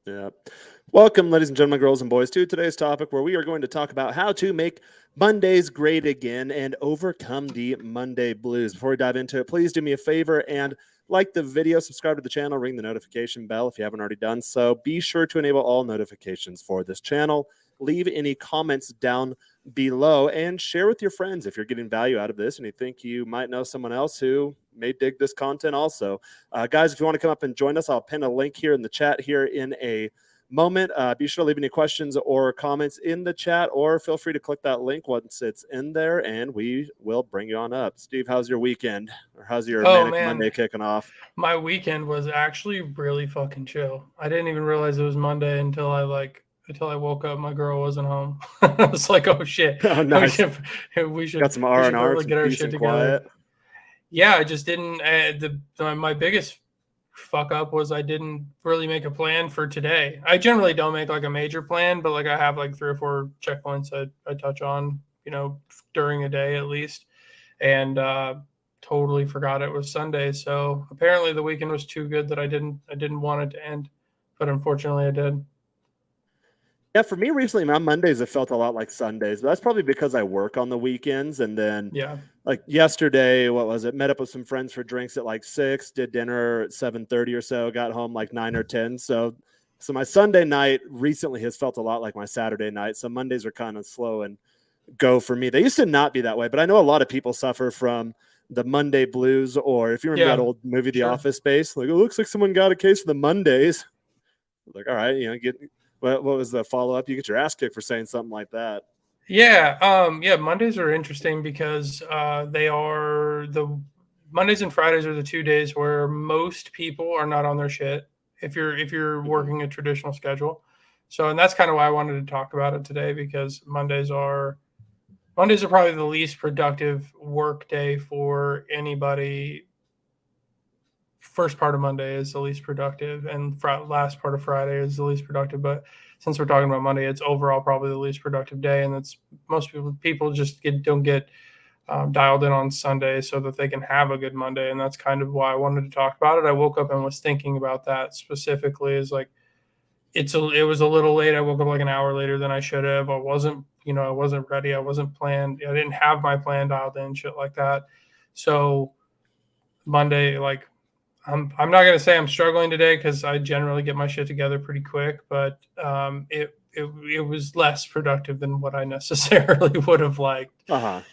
Yeah. Welcome, ladies and gentlemen, girls and boys, to today's topic where we are going to talk about how to make Mondays great again and overcome the Monday blues. Before we dive into it, please do me a favor and like the video, subscribe to the channel, ring the notification bell if you haven't already done so. Be sure to enable all notifications for this channel. Leave any comments down below and share with your friends if you're getting value out of this and you think you might know someone else who may dig this content also. Guys, if you want to come up and join us, I'll pin a link here in the chat here in a moment. Be sure to leave any questions or comments in the chat, or feel free to click that link once it's in there and we will bring you on up. Steve, how's your weekend? Or how's your manic Monday kicking off? My weekend was actually really fucking chill. I didn't even realize it was Monday until I woke up. My girl wasn't home. I was like, oh shit. Oh, nice. we should got some R&R, really get our shit together. Quiet. Yeah, I just didn't. My biggest fuck up was I didn't really make a plan for today. I generally don't make like a major plan, but like I have like 3 or 4 checkpoints I touch on, during a day at least. And totally forgot it was Sunday. So apparently the weekend was too good that I didn't want it to end, but unfortunately I did. Yeah, for me recently, my Mondays have felt a lot like Sundays, but that's probably because I work on the weekends. And then, like yesterday, what was it? Met up with some friends for drinks at like 6, did dinner at 7:30 or so, got home like 9 or 10. So my Sunday night recently has felt a lot like my Saturday night. So Mondays are kind of slow and go for me. They used to not be that way, but I know a lot of people suffer from the Monday blues, or if you remember that old movie, The Office Space, like it looks like someone got a case of the Mondays. Like, all right, what was the follow-up? You get your ass kicked for saying something like that. Yeah. Mondays are interesting because Mondays and Fridays are the 2 days where most people are not on their shit if you're working a traditional schedule. So, and that's kind of why I wanted to talk about it today, because Mondays are probably the least productive work day for anybody. First part of Monday is the least productive, and last part of Friday is the least productive. But since we're talking about Monday, it's overall probably the least productive day, and that's most people just don't get dialed in on Sunday so that they can have a good Monday, and that's kind of why I wanted to talk about it. I woke up and was thinking about that specifically. Is like it was a little late. I woke up like an hour later than I should have. I wasn't ready. I wasn't planned. I didn't have my plan dialed in, shit like that. So Monday, like, I'm not going to say I'm struggling today because I generally get my shit together pretty quick, but it was less productive than what I necessarily would have liked. I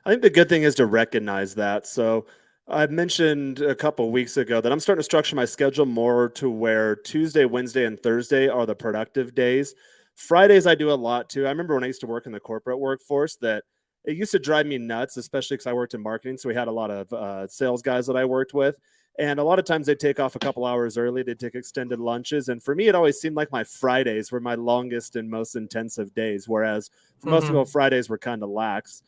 think the good thing is to recognize that. So I mentioned a couple of weeks ago that I'm starting to structure my schedule more to where Tuesday, Wednesday, and Thursday are the productive days. Fridays I do a lot too. I remember when I used to work in the corporate workforce that it used to drive me nuts, especially because I worked in marketing. So we had a lot of sales guys that I worked with. And a lot of times they'd take off a couple hours early. They'd take extended lunches. And for me, it always seemed like my Fridays were my longest and most intensive days. Whereas for most people, Fridays were kind of lax.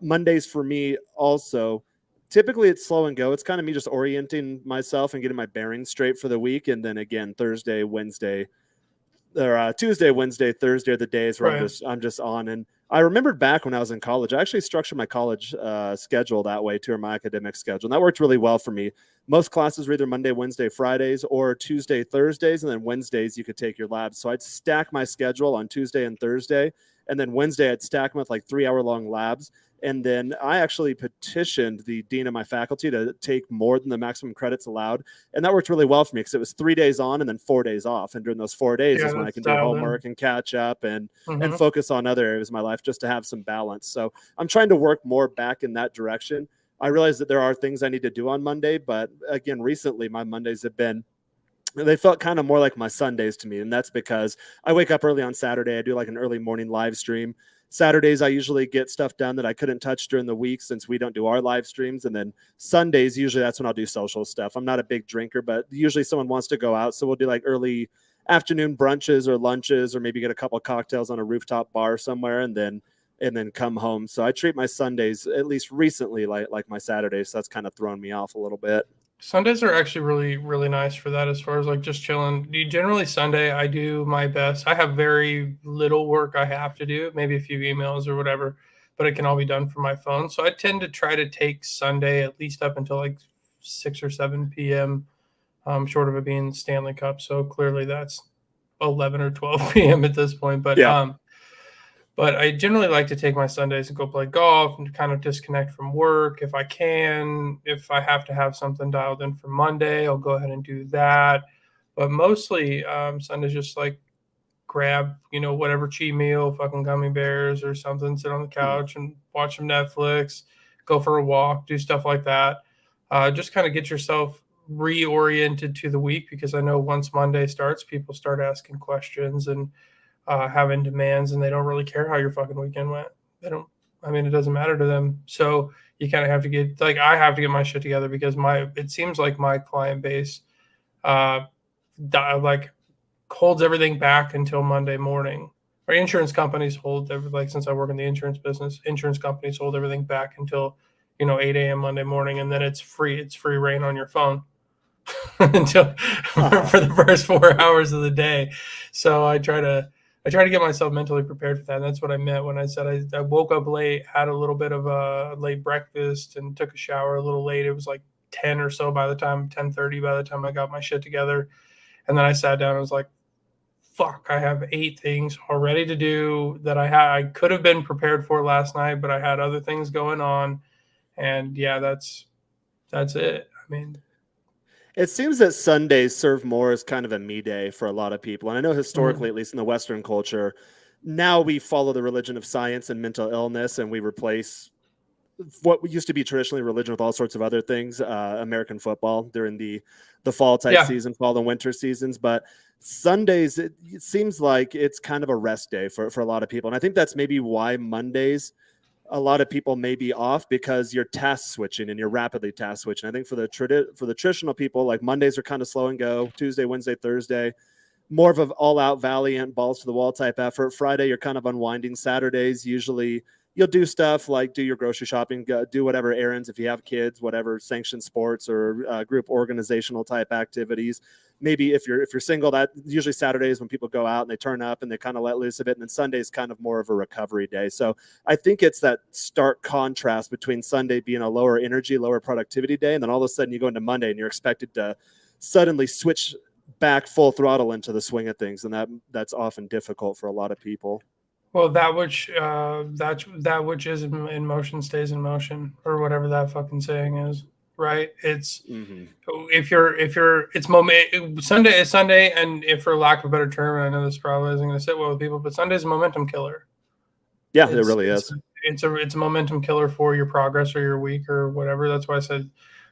Mondays for me also, typically it's slow and go. It's kind of me just orienting myself and getting my bearings straight for the week. And then again, Tuesday, Wednesday, Thursday are the days where I'm just on. And I remembered back when I was in college, I actually structured my college schedule that way too, or my academic schedule. And that worked really well for me. Most classes were either Monday, Wednesday, Fridays, or Tuesday, Thursdays. And then Wednesdays, you could take your labs. So I'd stack my schedule on Tuesday and Thursday. And then Wednesday, I'd stack them with like 3-hour-long labs. And then I actually petitioned the dean of my faculty to take more than the maximum credits allowed. And that worked really well for me because it was 3 days on and then 4 days off. And during those 4 days is when I can do homework and catch up and focus on other areas of my life just to have some balance. So I'm trying to work more back in that direction. I realize that there are things I need to do on Monday, but again, recently my Mondays they felt kind of more like my Sundays to me. And that's because I wake up early on Saturday. I do like an early morning live stream. Saturdays, I usually get stuff done that I couldn't touch during the week since we don't do our live streams. And then Sundays, usually that's when I'll do social stuff. I'm not a big drinker, but usually someone wants to go out. So we'll do like early afternoon brunches or lunches, or maybe get a couple of cocktails on a rooftop bar somewhere and then come home. So I treat my Sundays, at least recently, like my Saturdays. So that's kind of thrown me off a little bit. Sundays are actually really, really nice for that as far as like just chilling. Generally Sunday, I do my best. I have very little work I have to do, maybe a few emails or whatever, but it can all be done from my phone. So I tend to try to take Sunday at least up until like 6 or 7 p.m. short of it being Stanley Cup. So clearly that's 11 or 12 p.m. at this point. Yeah. But I generally like to take my Sundays and go play golf and kind of disconnect from work if I can. If I have to have something dialed in for Monday, I'll go ahead and do that. But mostly Sundays just like grab, whatever cheat meal, fucking gummy bears or something, sit on the couch and watch some Netflix, go for a walk, do stuff like that. Just kind of get yourself reoriented to the week, because I know once Monday starts, people start asking questions and having demands, and they don't really care how your fucking weekend went. They don't. I mean, it doesn't matter to them. So you kind of have to get, like, I have to get my shit together, because it seems like my client base, like, holds everything back until Monday morning. Or insurance companies hold like, since I work in the insurance business, insurance companies hold everything back until 8 a.m. Monday morning, and then it's free reign on your phone until for the first 4 hours of the day. So I try to get myself mentally prepared for that. And that's what I meant when I said I woke up late, had a little bit of a late breakfast, and took a shower a little late. It was like 10 or so 10:30 by the time I got my shit together. And then I sat down and was like, fuck, I have 8 things already to do that I could have been prepared for last night, but I had other things going on. And yeah, that's it. I mean, It seems that Sundays serve more as kind of a me day for a lot of people. And I know historically, at least in the Western culture, now we follow the religion of science and mental illness, and we replace what used to be traditionally religion with all sorts of other things, American football during the fall type season, fall and winter seasons. But Sundays, it seems like it's kind of a rest day for a lot of people. And I think that's maybe why Mondays, a lot of people may be off, because you're task switching and you're rapidly task switching. I think for the traditional people, like, Mondays are kind of slow and go. Tuesday, Wednesday, Thursday, more of an all-out valiant, balls to the wall type effort. Friday, you're kind of unwinding. Saturdays, usually you'll do stuff like do your grocery shopping, do whatever errands if you have kids, whatever sanctioned sports or group organizational type activities. Maybe if you're single, that usually Saturdays when people go out and they turn up and they kind of let loose a bit, and then Sunday's kind of more of a recovery day. So I think it's that stark contrast between Sunday being a lower energy, lower productivity day, and then all of a sudden you go into Monday and you're expected to suddenly switch back full throttle into the swing of things, and that's often difficult for a lot of people. Well, that which is in motion stays in motion, or whatever that fucking saying is, right? It's if you're it's Sunday is Sunday, and if, for lack of a better term, I know this probably isn't going to sit well with people, but Sunday is a momentum killer. Yeah, it really is. It's a momentum killer for your progress or your week or whatever. That's why I said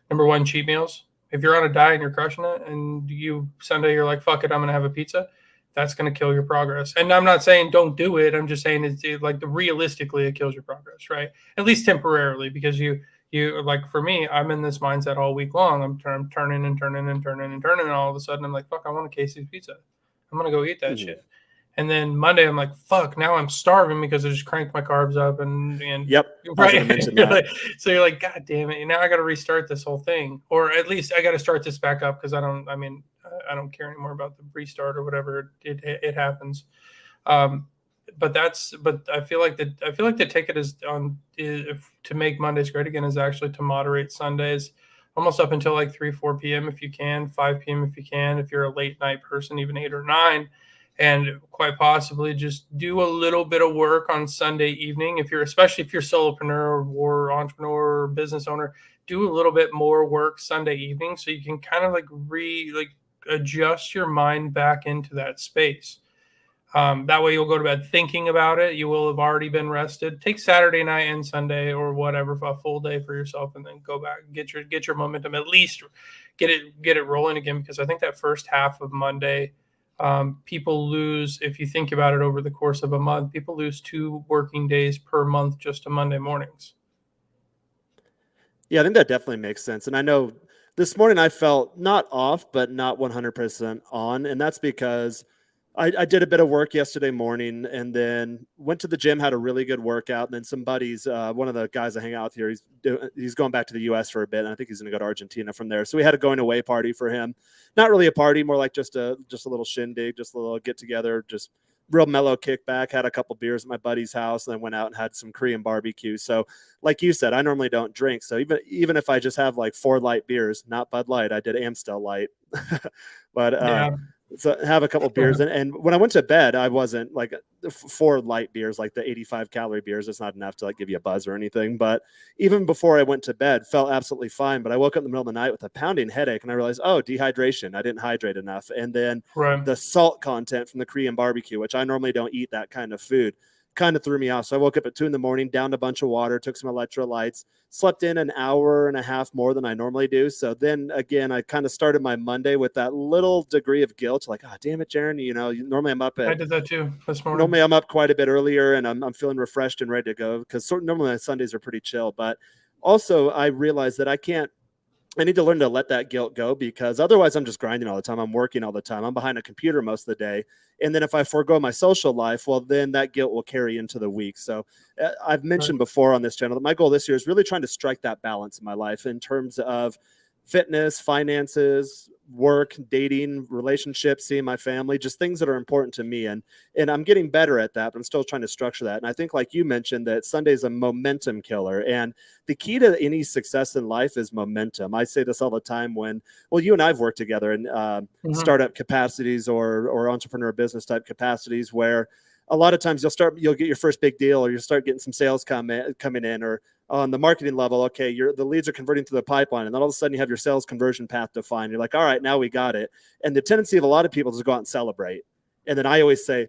number one, cheat meals. If you're on a diet and you're crushing it, and Sunday you're like, fuck it, I'm gonna have a pizza, that's going to kill your progress. And I'm not saying don't do it. I'm just saying realistically, it kills your progress, right? At least temporarily, because you like, for me, I'm in this mindset all week long. I'm turning and turning and turning and turning, and all of a sudden I'm like, fuck, I want a Casey's pizza. I'm gonna go eat that shit. And then Monday I'm like, fuck, now I'm starving because I just cranked my carbs up and yep, right. That. So you're like, God damn it! Now I got to restart this whole thing, or at least I got to start this back up, because I don't care anymore about the restart or whatever it happens. But I feel like the ticket is to make Mondays great again is actually to moderate Sundays almost up until like 3-4 p.m. if you can, 5 p.m. if you can, if you're a late night person, even 8 or 9. And quite possibly just do a little bit of work on Sunday evening. Especially if you're solopreneur or entrepreneur or business owner, do a little bit more work Sunday evening, so you can kind of adjust your mind back into that space. That way you'll go to bed thinking about it. You will have already been rested. Take Saturday night and Sunday or whatever, a full day for yourself, and then go back, get your momentum, at least get it rolling again. Because I think that first half of Monday, people lose, if you think about it over the course of a month, people lose 2 working days per month just to Monday mornings. Yeah, I think that definitely makes sense. And I know this morning I felt not off, but not 100% on. And that's because I did a bit of work yesterday morning and then went to the gym, had a really good workout. And then some buddies, one of the guys I hang out with here, he's going back to the U.S. for a bit. And I think he's going to go to Argentina from there. So we had a going away party for him. Not really a party, more like just a little shindig, just a little get together, just real mellow kickback, had a couple beers at my buddy's house, and then went out and had some Korean barbecue. So like you said, I normally don't drink. So even if I just have like 4 light beers, not Bud Light, I did Amstel Light. But Yeah. so have a couple beers. And when I went to bed, I wasn't like 4 light beers, like the 85 calorie beers. It's not enough to like give you a buzz or anything. But even before I went to bed, felt absolutely fine. But I woke up in the middle of the night with a pounding headache, and I realized, oh, dehydration. I didn't hydrate enough. And then Right. the salt content from the Korean barbecue, which I normally don't eat that kind of food, kind of threw me off. So I woke up at 2 a.m, downed a bunch of water, took some electrolytes, slept in an hour and a half more than I normally do. So then again, I kind of started my Monday with that little degree of guilt, like, oh, damn it, Jaron, normally I'm up I did that too this morning. normally I'm up quite a bit earlier, and I'm feeling refreshed and ready to go, because normally Sundays are pretty chill. But also I realized that I need to learn to let that guilt go, because otherwise I'm just grinding all the time. I'm working all the time. I'm behind a computer most of the day. And then if I forego my social life, well, then that guilt will carry into the week. So I've mentioned before on this channel that my goal this year is really trying to strike that balance in my life in terms of fitness, finances, work, dating, relationships, seeing my family, just things that are important to me. And I'm getting better at that, but I'm still trying to structure that. And I think, like you mentioned, that Sunday is a momentum killer. And the key to any success in life is momentum. I say this all the time you and I've worked together in startup capacities or entrepreneur business type capacities, where a lot of times you'll get your first big deal, or you'll start getting some sales coming in, or on the marketing level, okay, the leads are converting through the pipeline, and then all of a sudden you have your sales conversion path defined. You're like, all right, now we got it. And the tendency of a lot of people is to go out and celebrate. And then I always say,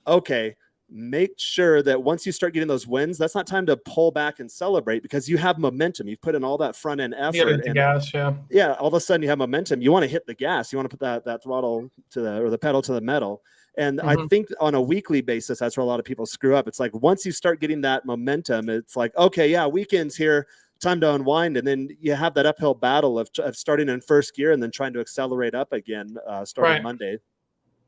okay, make sure that once you start getting those wins, that's not time to pull back and celebrate, because you have momentum. You've put in all that front end effort. You gotta hit the gas, yeah, all of a sudden you have momentum. You want to hit the gas. You want to put that throttle or the pedal to the metal. And I think on a weekly basis, that's where a lot of people screw up. It's like, once you start getting that momentum, it's like, okay, yeah, weekend's here, time to unwind. And then you have that uphill battle of starting in first gear and then trying to accelerate up again starting Monday.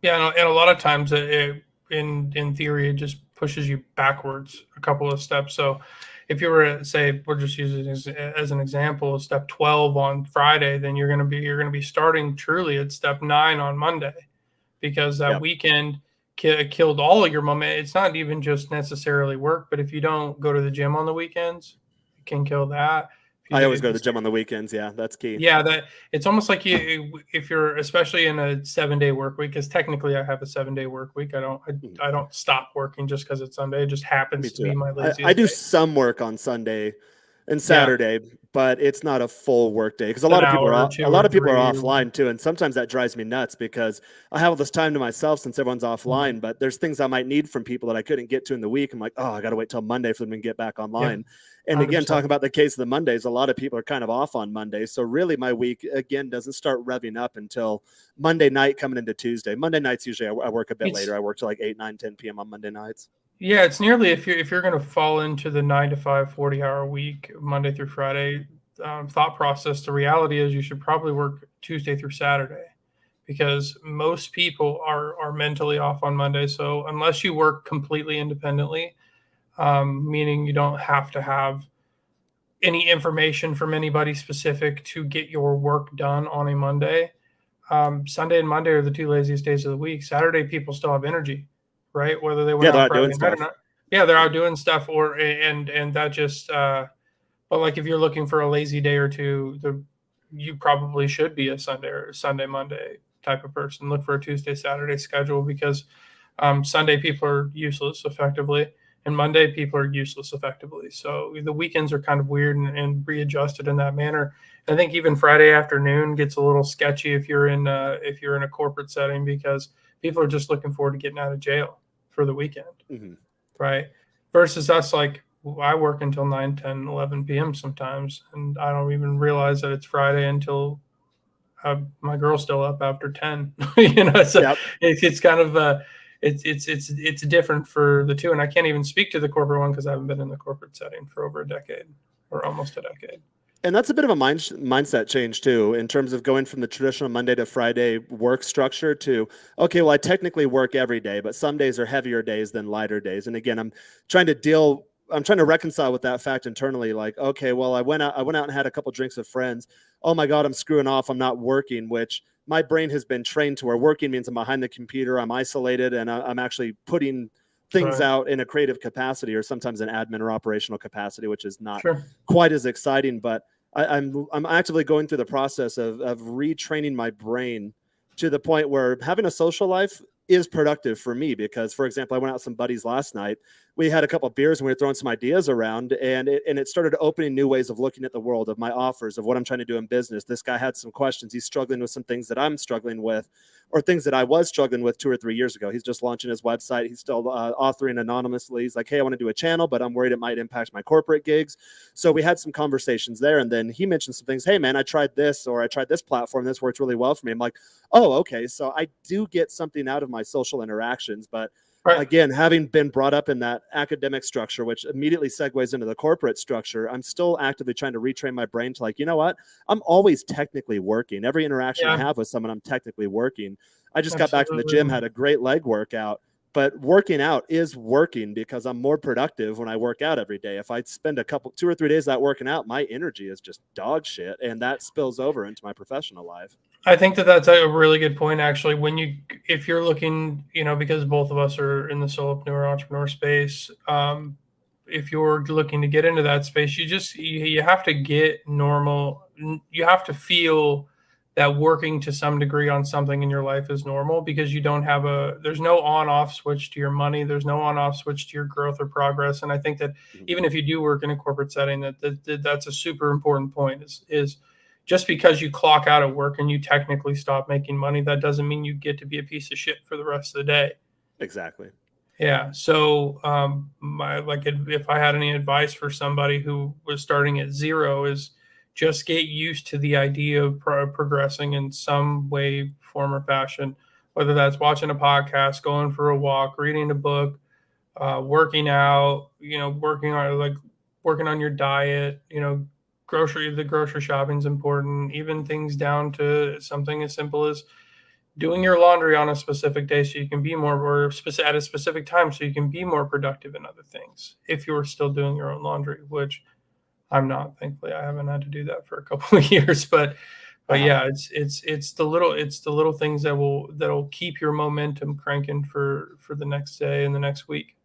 Yeah, and a lot of times in theory, it just pushes you backwards a couple of steps. So if you were to say, we're just using as an example, step 12 on Friday, then you're going to be starting truly at step 9 on Monday, because that weekend killed all of your momentum. It's not even just necessarily work, but if you don't go to the gym on the weekends, it can kill that. I always go to the gym on the weekends. Yeah, that's key. Yeah, that it's almost like if you're especially in a 7-day work week, because technically I have a 7-day work week. I don't stop working just because it's Sunday. It just happens to be my laziest I do day. some work on Sunday and Saturday, but it's not a full work day, because a lot of people are offline too, and sometimes that drives me nuts, because I have all this time to myself since everyone's offline. But there's things I might need from people that I couldn't get to in the week. I'm like, oh, I got to wait till Monday for them to get back online. And again, talking about the case of the Mondays, a lot of people are kind of off on Monday. So really my week, again, doesn't start revving up until Monday night coming into Tuesday. Monday nights, usually I work a bit later. I work till like 8, 9, 10 p.m. on Monday nights. Yeah, it's nearly, if you're going to fall into the 9 to 5, 40-hour week, Monday through Friday thought process, the reality is you should probably work Tuesday through Saturday, because most people are mentally off on Monday. So unless you work completely independently, meaning you don't have to have any information from anybody specific to get your work done on a Monday. Sunday and Monday are the 2 laziest days of the week. Saturday, people still have energy, right? Whether they went out Friday night or not. Yeah, they're out doing stuff, and that just. But like, if you're looking for a lazy day or two, you probably should be a Sunday or Sunday Monday type of person. Look for a Tuesday Saturday schedule, because Sunday people are useless effectively, and Monday people are useless effectively. So the weekends are kind of weird and readjusted in that manner. I think even Friday afternoon gets a little sketchy if you're in a corporate setting, because people are just looking forward to getting out of jail for the weekend, right? Versus us, like, I work until 9, 10, 11 p.m. sometimes, and I don't even realize that it's Friday until my girl's still up after 10. So it's kind of it's different for the two, and I can't even speak to the corporate one because I haven't been in the corporate setting for over a decade, or almost a decade. And that's a bit of a mindset change too, in terms of going from the traditional Monday to Friday work structure to, okay, well, I technically work every day, but some days are heavier days than lighter days. And again, I'm trying to reconcile with that fact internally. Like, okay, well, I went out and had a couple drinks with friends. Oh my God, I'm screwing off. I'm not working, which my brain has been trained to where working means I'm behind the computer, I'm isolated, and I'm actually putting things out in a creative capacity or sometimes an admin or operational capacity, which is not quite as exciting. But I'm actively going through the process of retraining my brain to the point where having a social life is productive for me. Because, for example, I went out with some buddies last night. We had a couple of beers and we were throwing some ideas around, and it started opening new ways of looking at the world, of my offers, of what I'm trying to do in business. This guy had some questions. He's struggling with some things that I'm struggling with, or things that I was struggling with 2 or 3 years ago. He's just launching his website. He's still authoring anonymously. He's like, hey, I want to do a channel, but I'm worried it might impact my corporate gigs. So we had some conversations there. And then he mentioned some things. Hey, man, I tried this, or I tried this platform. This worked really well for me. I'm like, oh, okay. So I do get something out of my social interactions. But again, having been brought up in that academic structure, which immediately segues into the corporate structure, I'm still actively trying to retrain my brain to like, you know what? I'm always technically working. Every interaction I have with someone, I'm technically working. I just got back from the gym, had a great leg workout, but working out is working because I'm more productive when I work out every day. If I spend 2 or 3 days not working out, my energy is just dog shit. And that spills over into my professional life. I think that's a really good point, actually. If you're looking, because both of us are in the solopreneur entrepreneur space, if you're looking to get into that space, you have to get normal. You have to feel that working to some degree on something in your life is normal, because there's no on-off switch to your money. There's no on-off switch to your growth or progress. And I think that even if you do work in a corporate setting, that's a super important point is just because you clock out at work and you technically stop making money, that doesn't mean you get to be a piece of shit for the rest of the day. Exactly. Yeah. So, if I had any advice for somebody who was starting at zero, is just get used to the idea of progressing in some way, form, or fashion, whether that's watching a podcast, going for a walk, reading a book, working out, working on your diet, the grocery shopping is important, even things down to something as simple as doing your laundry on a specific day so you can be more, or at a specific time so you can be more productive in other things. If you're still doing your own laundry, which I'm not, thankfully, I haven't had to do that for a couple of years, but yeah, it's the little things that'll keep your momentum cranking for the next day and the next week.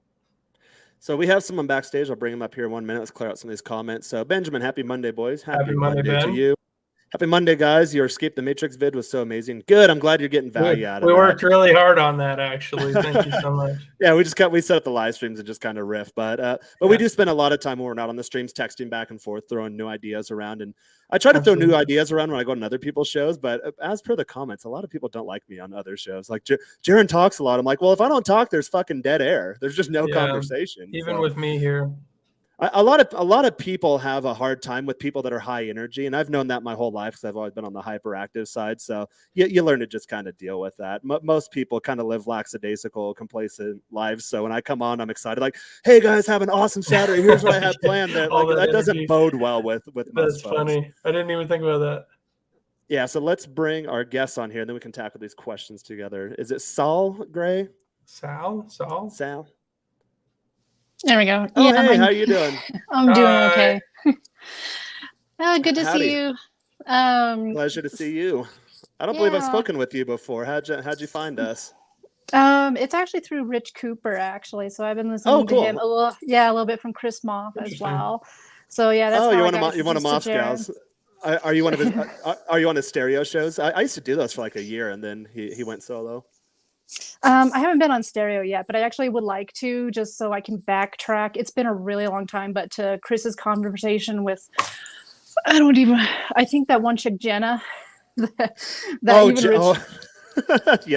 So we have someone backstage. I'll bring him up here in 1 minute. Let's clear out some of these comments. So Benjamin, happy Monday, boys. Happy Monday to you. Happy Monday, guys. Your Escape the Matrix vid was so amazing. Good. I'm glad you're getting value out of it. We worked really hard on that, actually. Thank you so much. Yeah, we set up the live streams and just kind of riff. But we do spend a lot of time when we're not on the streams texting back and forth, throwing new ideas around. And I try to throw new ideas around when I go on other people's shows. But as per the comments, a lot of people don't like me on other shows. Like Jaron talks a lot. I'm like, well, if I don't talk, there's fucking dead air. There's just no conversation. Even with me here. A lot of people have a hard time with people that are high energy, and I've known that my whole life because I've always been on the hyperactive side. So you learn to just kind of deal with that. Most people kind of live lackadaisical, complacent lives. So when I come on, I'm excited. Like, hey guys, have an awesome Saturday. Here's what I had planned. That doesn't bode well with most That's folks. Funny. I didn't even think about that. Yeah. So let's bring our guests on here, and then we can tackle these questions together. Is it Saul Gray? Sal. There we go. Oh, yeah, hey, how you doing? I'm doing okay. Good to see you. Pleasure to see you. I don't believe I've spoken with you before. How'd you find us? It's actually through Rich Cooper, actually. So I've been listening to him a little bit from Chris Moff as well. So yeah, that's you're one of Moff's gals. Are you one of his? Are you on his stereo shows? I used to do those for like a year, and then he went solo. I haven't been on stereo yet, but I actually would like to, just so I can backtrack. It's been a really long time, but to Chris's conversation with, I think that one chick, Jenna. Yeah.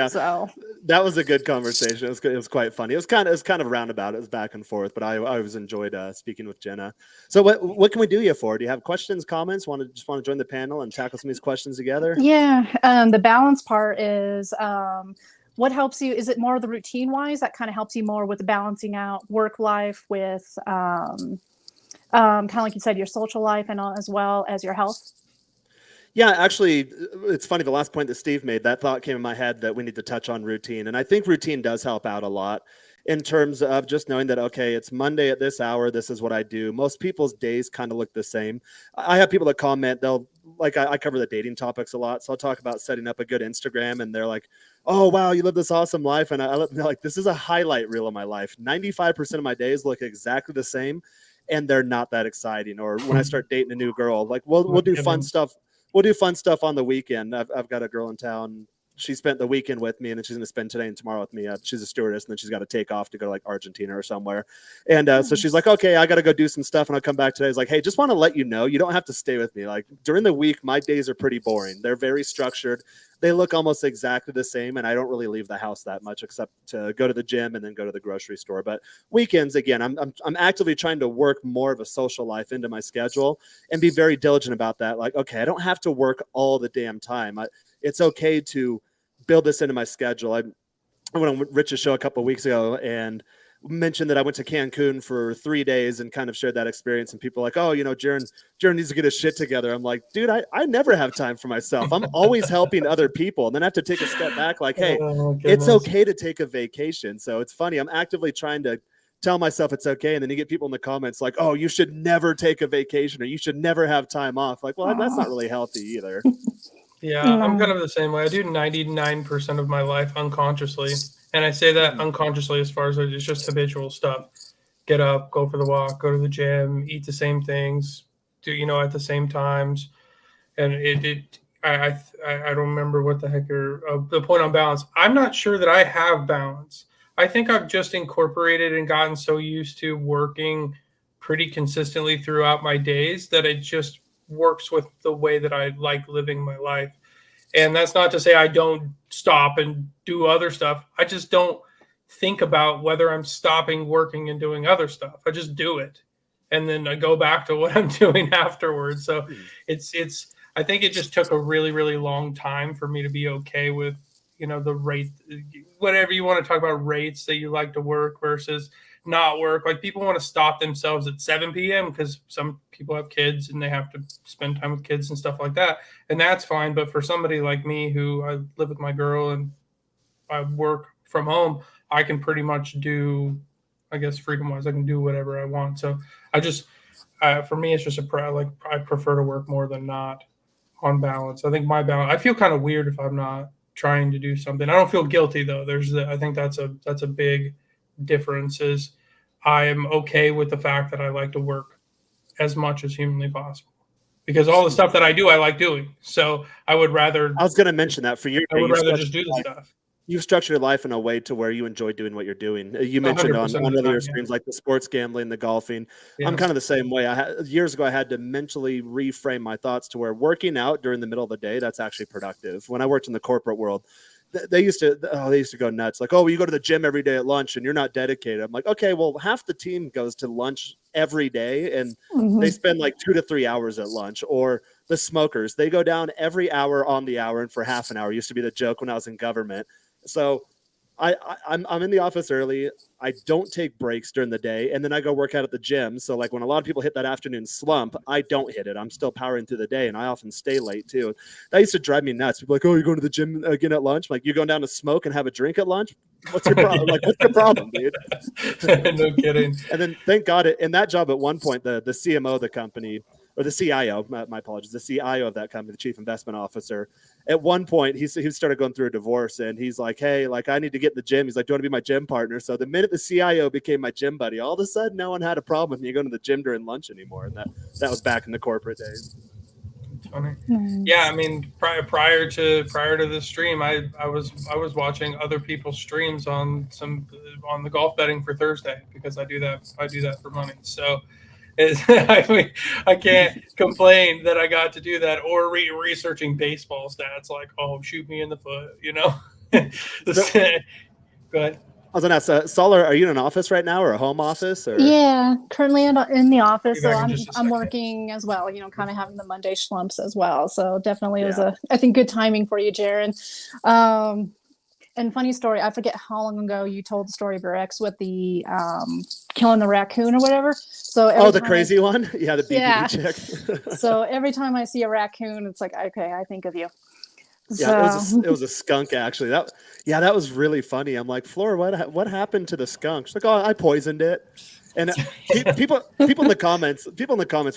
So that was a good conversation. It was quite funny. It was kind of roundabout. It was back and forth, but I always enjoyed speaking with Jenna. So what can we do you for? Do you have questions, comments? Want to join the panel and tackle some of these questions together? Yeah. The balance part is, what helps you? Is it more of the routine wise that kind of helps you more with balancing out work life with kind of like you said, your social life and as well as your health? Yeah, actually, it's funny. The last point that Steve made, that thought came in my head that we need to touch on routine. And I think routine does help out a lot. in terms of just knowing that, okay, it's Monday at this hour. This is what I do. Most people's days kind of look the same. I have people that comment, they'll like, I cover the dating topics a lot. So I'll talk about setting up a good Instagram and they're like, oh, wow, you live this awesome life. And they're like, this is a highlight reel of my life. 95% of my days look exactly the same and they're not that exciting. Or when I start dating a new girl, like we'll do fun stuff. We'll do fun stuff on the weekend. I've got a girl in town. She spent the weekend with me and then she's going to spend today and tomorrow with me. She's a stewardess and then she's got to take off to go to like Argentina or somewhere. And so she's like, okay, I got to go do some stuff and I'll come back today. It's like, hey, just want to let you know, you don't have to stay with me. Like during the week, my days are pretty boring. They're very structured. They look almost exactly the same. And I don't really leave the house that much except to go to the gym and then go to the grocery store. But weekends, again, I'm actively trying to work more of a social life into my schedule and be very diligent about that. Like, okay, I don't have to work all the damn time. It's okay to build this into my schedule. I went on Rich's show a couple of weeks ago and mentioned that I went to Cancun for 3 days and kind of shared that experience. And people are like, oh, you know, Jaron needs to get his shit together. I'm like, dude, I never have time for myself. I'm always helping other people. And then I have to take a step back like, hey, it's okay to take a vacation. So it's funny. I'm actively trying to tell myself it's okay. And then you get people in the comments like, oh, you should never take a vacation or you should never have time off. Like, well, that's not really healthy either. Yeah, I'm kind of the same way. I do 99% of my life unconsciously. And I say that unconsciously as far as it's just habitual stuff. Get up, go for the walk, go to the gym, eat the same things, do, you know, at the same times. And I don't remember what the heck the point on balance. I'm not sure that I have balance. I think I've just incorporated and gotten so used to working pretty consistently throughout my days that it just works with the way that I like living my life. And that's not to say I don't stop and do other stuff. I just don't think about whether I'm stopping working and doing other stuff. I just do it. And then I go back to what I'm doing afterwards. So it's I think it just took a really, really long time for me to be okay with, you know, the rate, whatever you want to talk about, rates that you like to work versus not work. Like people want to stop themselves at 7 p.m. because some people have kids and they have to spend time with kids and stuff like that. And that's fine. But for somebody like me who I live with my girl and I work from home, I can pretty much do, I guess, freedom wise, I can do whatever I want. So I just, for me, it's just I prefer to work more than not on balance. I think my balance, I feel kind of weird if I'm not trying to do something. I don't feel guilty though. I think that's a big difference. Is I am okay with the fact that I like to work as much as humanly possible because all the stuff that I do, I like doing. So I would rather. I was going to mention that for you. I would rather just do the stuff. You've structured your life in a way to where you enjoy doing what you're doing. You mentioned on earlier streams like the sports gambling, the golfing. Yeah. I'm kind of the same way. Years ago, I had to mentally reframe my thoughts to where working out during the middle of the day, that's actually productive. When I worked in the corporate world, they used to go nuts. Like, oh, well, you go to the gym every day at lunch and you're not dedicated. I'm like, okay, well, half the team goes to lunch every day and they spend like 2 to 3 hours at lunch. Or the smokers, they go down every hour on the hour and for half an hour. It used to be the joke when I was in government. So I'm in the office early. I don't take breaks during the day, and then I go work out at the gym. So like when a lot of people hit that afternoon slump, I don't hit it. I'm still powering through the day, and I often stay late too. That used to drive me nuts. People are like, oh, you're going to the gym again at lunch? I'm like, you're going down to smoke and have a drink at lunch? What's your problem? Like, what's your problem, dude? No kidding. And then thank God in that job at one point, the CMO of the company, or the CIO, my apologies, the CIO of that company, the chief investment officer. At one point, he started going through a divorce, and he's like, hey, like, I need to get in the gym. He's like, do you want to be my gym partner? So the minute the CIO became my gym buddy, all of a sudden, no one had a problem with me going to the gym during lunch anymore. And that was back in the corporate days. Funny. Yeah, I mean, prior to this stream, I was watching other people's streams on the golf betting for Thursday because I do that for money. So I can't complain that I got to do that or researching baseball stats like, oh, shoot me in the foot, you know. Go ahead. I was going to ask, Saul, are you in an office right now or a home office? Or? Yeah, currently in the office. So I'm working as well, you know, kind of having the Monday slumps as well. So definitely it was I think, good timing for you, Jaron. And funny story, I forget how long ago you told the story of your ex with the killing the raccoon or whatever. So the crazy one? Yeah, the BPD chick. So every time I see a raccoon, it's like, okay, I think of you. Yeah, So it was a skunk actually. That was really funny. I'm like, Flora, what happened to the skunk? She's like, oh, I poisoned it. And people in the comments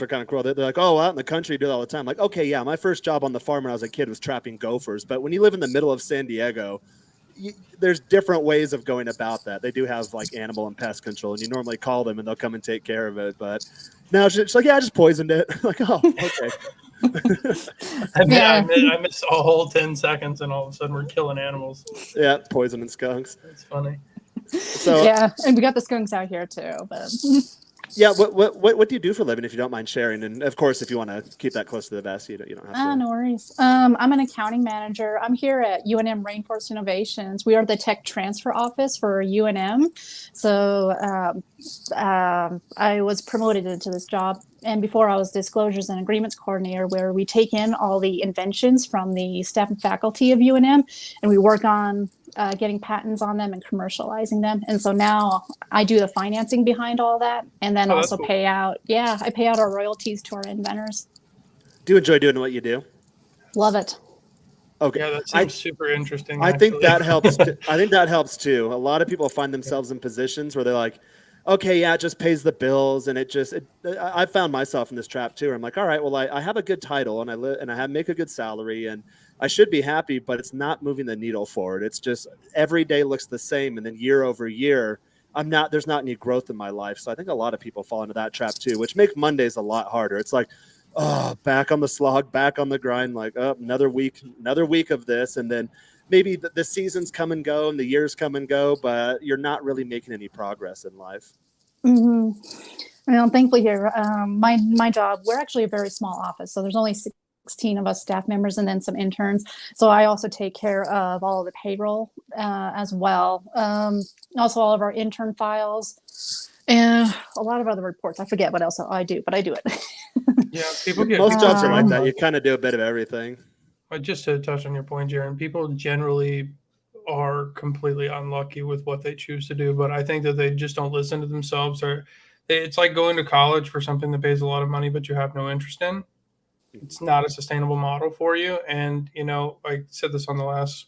were kind of cruel. They're like, oh, out in the country, you do it all the time. Like, okay, yeah, my first job on the farm when I was a kid was trapping gophers. But when you live in the middle of San Diego, there's different ways of going about that. They do have like animal and pest control, and you normally call them and they'll come and take care of it. But now she's like, yeah, I just poisoned it. Like, oh, okay. I missed a whole 10 seconds, and all of a sudden we're killing animals. Yeah, poisoning skunks. That's funny. So yeah, and we got the skunks out here too. But yeah, what do you do for a living, if you don't mind sharing? And of course, if you want to keep that close to the vest, you don't have to. no worries. I'm an accounting manager. I'm here at UNM Rainforest Innovations. We are the tech transfer office for UNM. So I was promoted into this job. And before I was disclosures and agreements coordinator, where we take in all the inventions from the staff and faculty of UNM, and we work on getting patents on them and commercializing them. And so now I do the financing behind all that, and then also cool. pay out. Yeah, I pay out our royalties to our inventors. Do you enjoy doing what you do? Love it. Okay. Yeah, that seems super interesting. I think that helps. I think that helps too. A lot of people find themselves in positions where they're like, okay, yeah, it just pays the bills, and I found myself in this trap too. Where I'm like, all right, well, I have a good title, and I make a good salary, and I should be happy, but it's not moving the needle forward. It's just every day looks the same, and then year over year, there's not any growth in my life. So I think a lot of people fall into that trap too, which make Mondays a lot harder. It's like, oh, back on the slog, back on the grind, like, oh, another week of this, and then maybe the seasons come and go and the years come and go, but you're not really making any progress in life. Mm-hmm. Well, thankfully here, my job, we're actually a very small office. So there's only 16 of us staff members and then some interns. So I also take care of all of the payroll as well. Also all of our intern files and a lot of other reports. I forget what else I do, but I do it. Yeah, people get most jobs are like that. You kind of do a bit of everything. Just to touch on your point, Jaron, people generally are completely unlucky with what they choose to do, but I think that they just don't listen to themselves. Or it's like going to college for something that pays a lot of money, but you have no interest in. It's not a sustainable model for you. And I said this on the last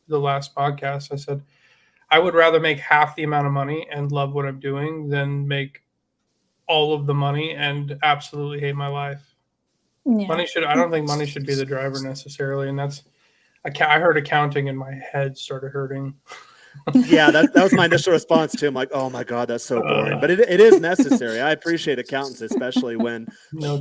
podcast. I said I would rather make half the amount of money and love what I'm doing than make all of the money and absolutely hate my life. Yeah. I don't think money should be the driver necessarily. And I heard accounting and my head started hurting. Yeah, that was my initial response to him. Like, oh my God, that's so boring. But it is necessary. I appreciate accountants, especially when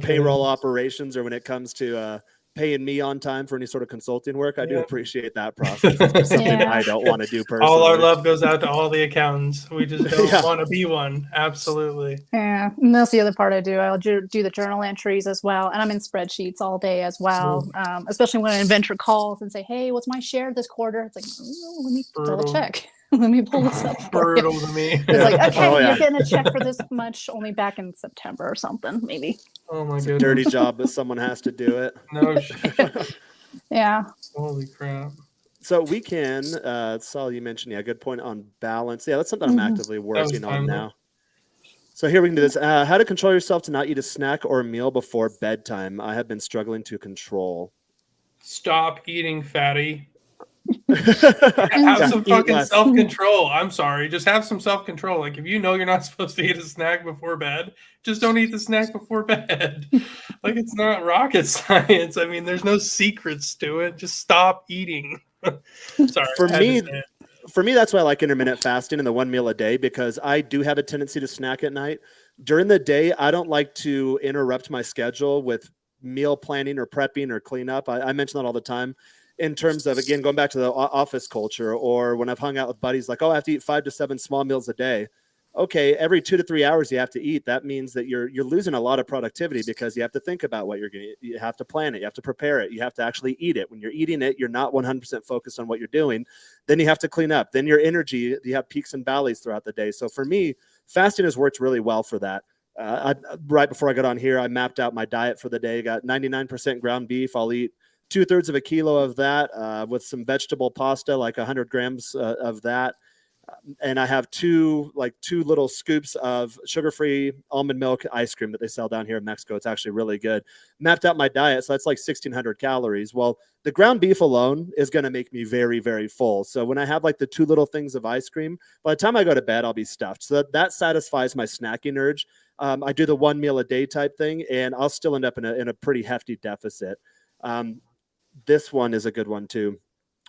payroll operations or when it comes to paying me on time for any sort of consulting work. I do appreciate that process. It's something I don't want to do personally. All our love goes out to all the accountants. We just don't want to be one. Absolutely. Yeah, and that's the other part I do. I'll do the journal entries as well, and I'm in spreadsheets all day as well. Especially when an inventor calls and say, "Hey, what's my share this quarter?" It's like, oh, let me double check. Let me pull this up. Brutal to me. It's like, okay, you're getting a check for this much only back in September or something, maybe. Oh my goodness. It's a dirty job, but someone has to do it. No shit. Yeah. Holy crap. So we can, Saul, you mentioned, good point on balance. Yeah, that's something I'm actively working on now. So here we can do this. How to control yourself to not eat a snack or a meal before bedtime. I have been struggling to control. Stop eating, fatty. Have some fucking self-control. I'm sorry. Just have some self-control. Like, if you're not supposed to eat a snack before bed, just don't eat the snack before bed. Like, it's not rocket science. I mean, there's no secrets to it. Just stop eating. Sorry. For me, that's why I like intermittent fasting and the one meal a day, because I do have a tendency to snack at night. During the day, I don't like to interrupt my schedule with meal planning or prepping or cleanup. I mention that all the time. In terms of, again, going back to the office culture, or when I've hung out with buddies, like, oh, I have to eat 5 to 7 small meals a day. Okay, every 2 to 3 hours you have to eat. That means that you're losing a lot of productivity, because you have to think about what you're going to eat. You have to plan it. You have to prepare it. You have to actually eat it. When you're eating it, you're not 100% focused on what you're doing. Then you have to clean up. Then your energy, you have peaks and valleys throughout the day. So for me, fasting has worked really well for that. Right before I got on here, I mapped out my diet for the day. Got 99% ground beef. I'll eat 2/3 of a kilo of that with some vegetable pasta, like 100 grams of that. and I have two little scoops of sugar-free almond milk ice cream that they sell down here in Mexico. It's actually really good. Mapped out my diet, so that's like 1,600 calories. Well, the ground beef alone is going to make me very, very full. So when I have like the two little things of ice cream, by the time I go to bed, I'll be stuffed. So that satisfies my snacking urge. I do the one meal a day type thing, and I'll still end up in a pretty hefty deficit. This one is a good one too.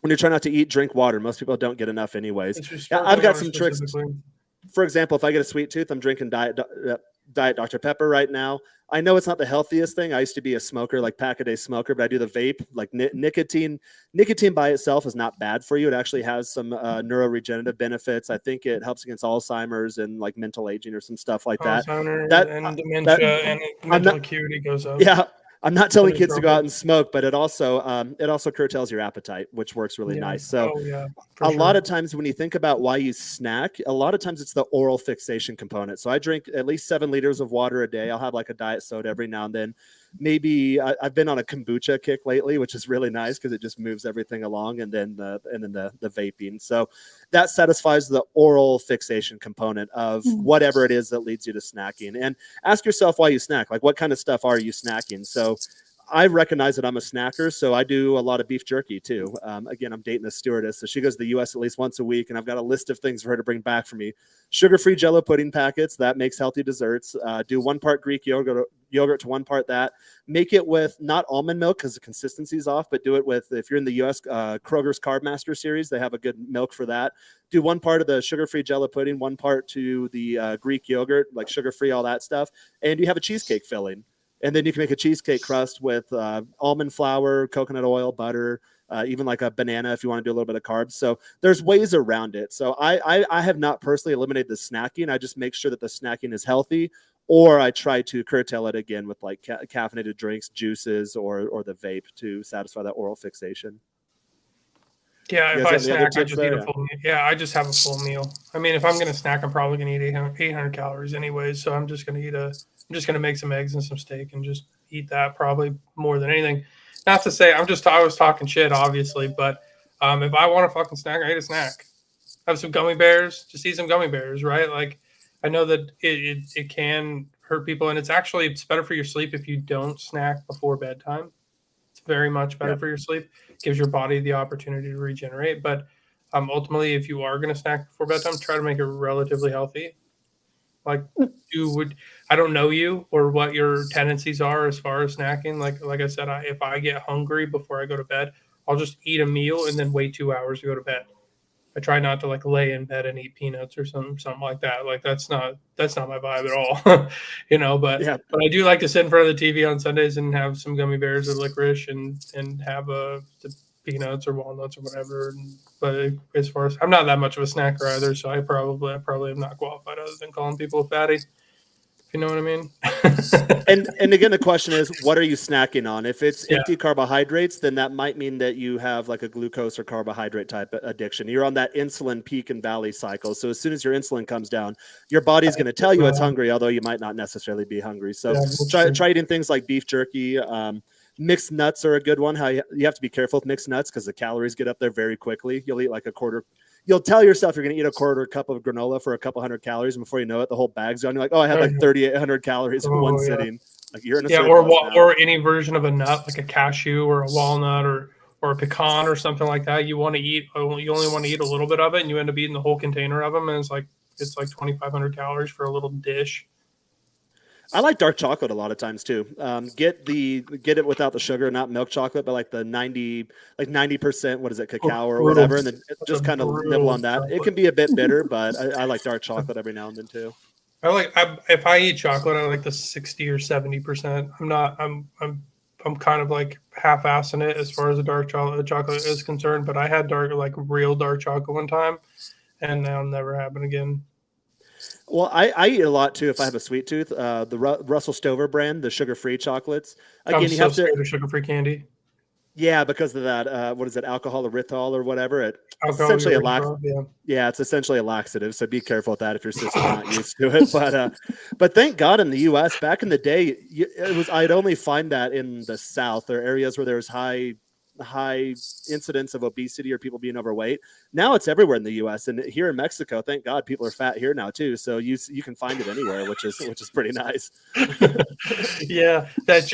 When you're trying not to eat, drink water. Most people don't get enough anyways. I've got some tricks. For example, if I get a sweet tooth, I'm drinking Diet Dr. Pepper right now. I know it's not the healthiest thing. I used to be a smoker, like pack-a-day smoker, but I do the vape. Like nicotine by itself is not bad for you. It actually has some neuroregenerative benefits. I think it helps against Alzheimer's and like mental aging or some stuff like that. And dementia and mental acuity goes up. Yeah. I'm not telling kids to go out and smoke, but it also curtails your appetite, which works really nice. So a lot of times when you think about why you snack, a lot of times it's the oral fixation component. So I drink at least 7 liters of water a day. I'll have like a diet soda every now and then. Maybe I've been on a kombucha kick lately, which is really nice because it just moves everything along, and then the vaping. So that satisfies the oral fixation component of whatever it is that leads you to snacking. And ask yourself why you snack. Like, what kind of stuff are you snacking? So I recognize that I'm a snacker, so I do a lot of beef jerky too. Again, I'm dating a stewardess, so she goes to the U.S. at least once a week, and I've got a list of things for her to bring back for me. Sugar-free Jello pudding packets, that makes healthy desserts. Do 1 part Greek yogurt to 1 part that. Make it with not almond milk because the consistency is off, but do it with, if you're in the U.S., Kroger's Carb Master series, they have a good milk for that. Do 1 part of the sugar-free Jello pudding, 1 part to the Greek yogurt, like sugar-free, all that stuff, and you have a cheesecake filling. And then you can make a cheesecake crust with almond flour, coconut oil, butter, even like a banana if you want to do a little bit of carbs. So there's ways around it. So I have not personally eliminated the snacking. I just make sure that the snacking is healthy, or I try to curtail it again with like caffeinated drinks, juices, or the vape to satisfy that oral fixation. Yeah, if I snack, I just eat a full meal. Yeah, I just have a full meal. I mean, if I'm going to snack, I'm probably going to eat 800 calories anyways. So I'm just going to make some eggs and some steak and just eat that probably more than anything. Not to say I was talking shit, obviously, but if I want to fucking snack, I eat a snack. Have some gummy bears, just eat some gummy bears, right? Like, I know that it can hurt people, and it's better for your sleep if you don't snack before bedtime. It's very much better for your sleep. Gives your body the opportunity to regenerate. But ultimately, if you are going to snack before bedtime, try to make it relatively healthy. Like, I don't know you or what your tendencies are as far as snacking. Like I said, if I get hungry before I go to bed, I'll just eat a meal and then wait 2 hours to go to bed. I try not to like lay in bed and eat peanuts or something like that. Like that's not my vibe at all, But I do like to sit in front of the TV on Sundays and have some gummy bears or licorice and have the peanuts or walnuts or whatever. But as far as, I'm not that much of a snacker either, so I probably am not qualified other than calling people a fatty. You know what I mean? and again, the question is, what are you snacking on? If it's empty carbohydrates, then that might mean that you have like a glucose or carbohydrate type addiction. You're on that insulin peak and valley cycle. So as soon as your insulin comes down, your body's going to tell you it's hungry, although you might not necessarily be hungry. So try eating things like beef jerky. Mixed nuts are a good one. You have to be careful with mixed nuts because the calories get up there very quickly. You'll eat like a quarter. You'll tell yourself you're going to eat a quarter cup of granola for a couple hundred calories, and before you know it, the whole bag's gone. You're like, oh, I had like 3,800 calories in one sitting. Like you're in a or any version of a nut, like a cashew or a walnut or a pecan or something like that. You only want to eat a little bit of it, and you end up eating the whole container of them, and it's like 2,500 calories for a little dish. I like dark chocolate a lot of times too. Get it without the sugar, not milk chocolate, but like the 90%, what is it, cacao or whatever, and then just kind of nibble on that. It can be a bit bitter, but I like dark chocolate every now and then too. If I eat chocolate, I like the 60 or 70%. I'm kind of like half-assing it as far as the dark chocolate is concerned, but I had real dark chocolate one time, and that'll never happen again. Well, I eat a lot too if I have a sweet tooth. The Russell Stover brand, the sugar-free chocolates. Again, you have to sugar-free candy. Yeah, because of that. What is it? Alcohol erythritol or whatever. It's essentially it's essentially a laxative. So be careful with that if your system's not used to it. But thank God in the U.S. back in the day, I'd only find that in the South or areas where there was high high incidence of obesity or people being overweight. Now it's everywhere in the U.S. and here in Mexico. Thank God people are fat here now too. So you can find it anywhere, which is pretty nice. Yeah, those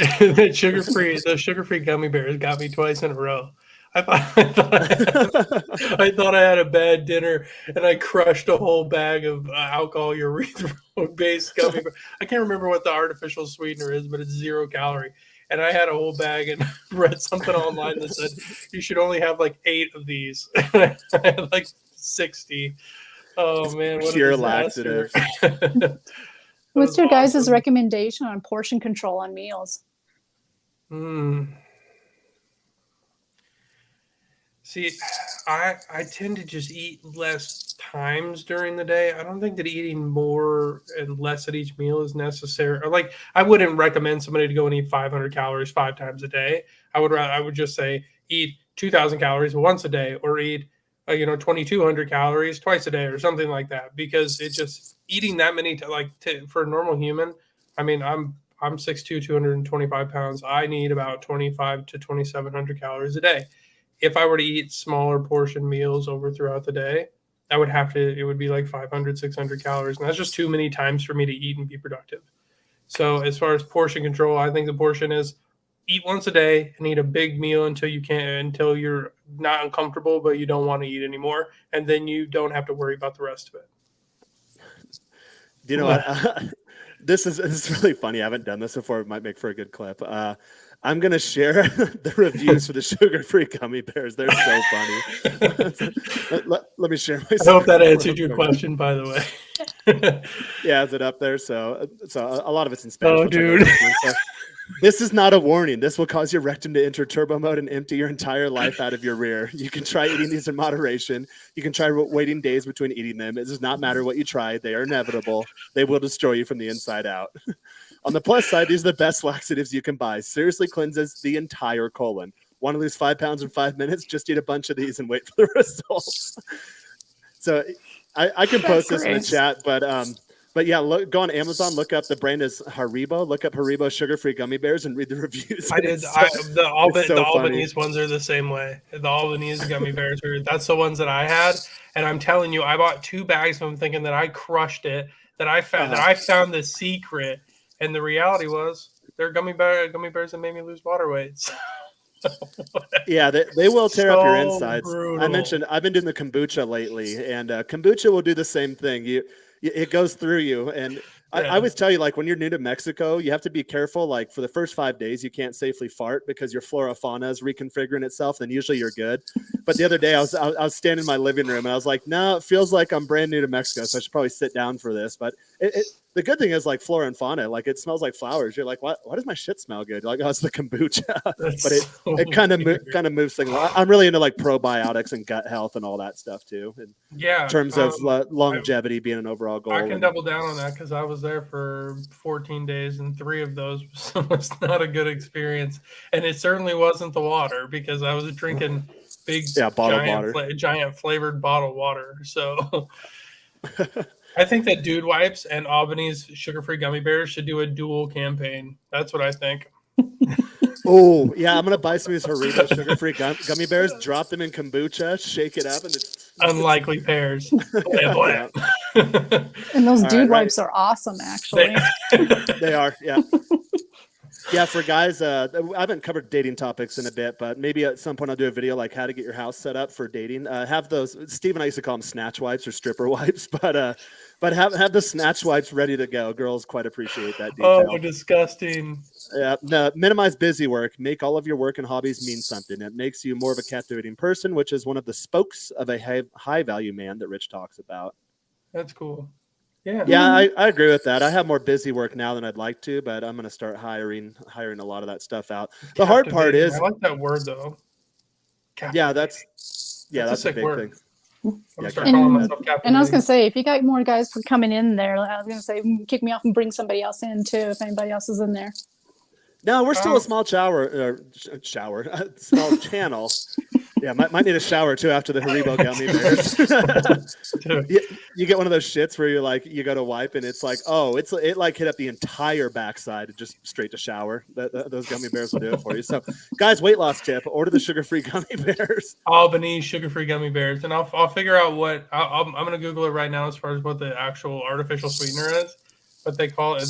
sugar-free gummy bears got me twice in a row. I thought I had a bad dinner and I crushed a whole bag of alcohol urethral-based gummy bear. I can't remember what the artificial sweetener is, but it's 0 calorie. And I had a whole bag and read something online that said you should only have like 8 of these. I had like 60. Oh man, what pure a disaster. laxative. What's your guys' awesome. recommendation on portion control on meals? See, I tend to just eat less times during the day. I don't think that eating more and less at each meal is necessary. Or like, I wouldn't recommend somebody to go and eat 500 calories 5 times a day. I would just say eat 2,000 calories once a day, or eat 2,200 calories twice a day, or something like that. Because it just eating that many for a normal human. I mean, I'm 6'2", 225 pounds. I need about 25 to 2,700 calories a day. If I were to eat smaller portion meals over throughout the day, it would be like 500, 600 calories. And that's just too many times for me to eat and be productive. So as far as portion control, I think the portion is eat once a day and eat a big meal until you're not uncomfortable, but you don't want to eat anymore. And then you don't have to worry about the rest of it. Do you know what? This is really funny. I haven't done this before. It might make for a good clip. I'm going to share the reviews for the sugar-free gummy bears. They're so funny. let me share my I hope that answered your question, by the way. Yeah, is it up there? So a lot of it's in Spanish. Oh, dude. This is not a warning. This will cause your rectum to enter turbo mode and empty your entire life out of your rear. You can try eating these in moderation. You can try waiting days between eating them. It does not matter what you try. They are inevitable. They will destroy you from the inside out. On the plus side, these are the best laxatives you can buy. Seriously cleanses the entire colon. Want to lose 5 pounds in 5 minutes? Just eat a bunch of these and wait for the results. So I can post this in the chat, but yeah, go on Amazon, look up, the brand is Haribo. Look up Haribo sugar-free gummy bears and read the reviews. I did. The Albanese ones are the same way. The Albanese gummy bears that's the ones that I had. And I'm telling you, I bought 2 bags of them thinking that I crushed it, that I found the secret. And the reality was they're gummy bears that made me lose water weight. Yeah, they will tear up your insides. Brutal. I mentioned I've been doing the kombucha lately, and kombucha will do the same thing. It goes through you, and I always tell you, like, when you're new to Mexico, you have to be careful. Like, for the first 5 days, you can't safely fart because your flora fauna is reconfiguring itself. Then usually you're good. But the other day, I was standing in my living room, and I was like, no, it feels like I'm brand new to Mexico, so I should probably sit down for this. But the good thing is, like, flora and fauna, like, it smells like flowers. You're like, why does my shit smell good? You're like, oh, it's the kombucha. But it kind of moves things. I'm really into, like, probiotics and gut health and all that stuff too. And in terms of longevity being an overall goal. I can double down on that because I was there for 14 days and 3 of those was not a good experience. And it certainly wasn't the water because I was drinking big, giant flavored bottled water. So I think that Dude Wipes and Albanese sugar-free gummy bears should do a dual campaign. That's what I think. Oh, yeah, I'm going to buy some of these Haribo sugar-free gummy bears, drop them in kombucha, shake it up, and unlikely pairs. And those Dude Wipes are awesome, actually. They are, yeah. Yeah, for guys, I haven't covered dating topics in a bit, but maybe at some point I'll do a video like how to get your house set up for dating. Have those, Steve and I used to call them snatch wipes or stripper wipes, but have the snatch wipes ready to go. Girls quite appreciate that detail. Oh, disgusting. Yeah, no, minimize busy work. Make all of your work and hobbies mean something. It makes you more of a captivating person, which is one of the spokes of a high value man that Rich talks about. That's cool. Yeah. Yeah, I agree with that. I have more busy work now than I'd like to, but I'm going to start hiring a lot of that stuff out. The hard part is, I like that word though. Yeah, that's a big word. thing. And I was going to say, if you got more guys coming in there, I was going to say, kick me off and bring somebody else in too, if anybody else is in there. No, we're still a small small channel. Yeah, might need a shower too after the Haribo gummy bears. you get one of those shits where you're like, you go to wipe and it's like, oh, it like hit up the entire backside, just straight to shower. Those gummy bears will do it for you. So, guys, weight loss tip: order the sugar-free gummy bears. Albany sugar-free gummy bears, and I'll figure out what I'm gonna Google it right now as far as what the actual artificial sweetener is. But they call it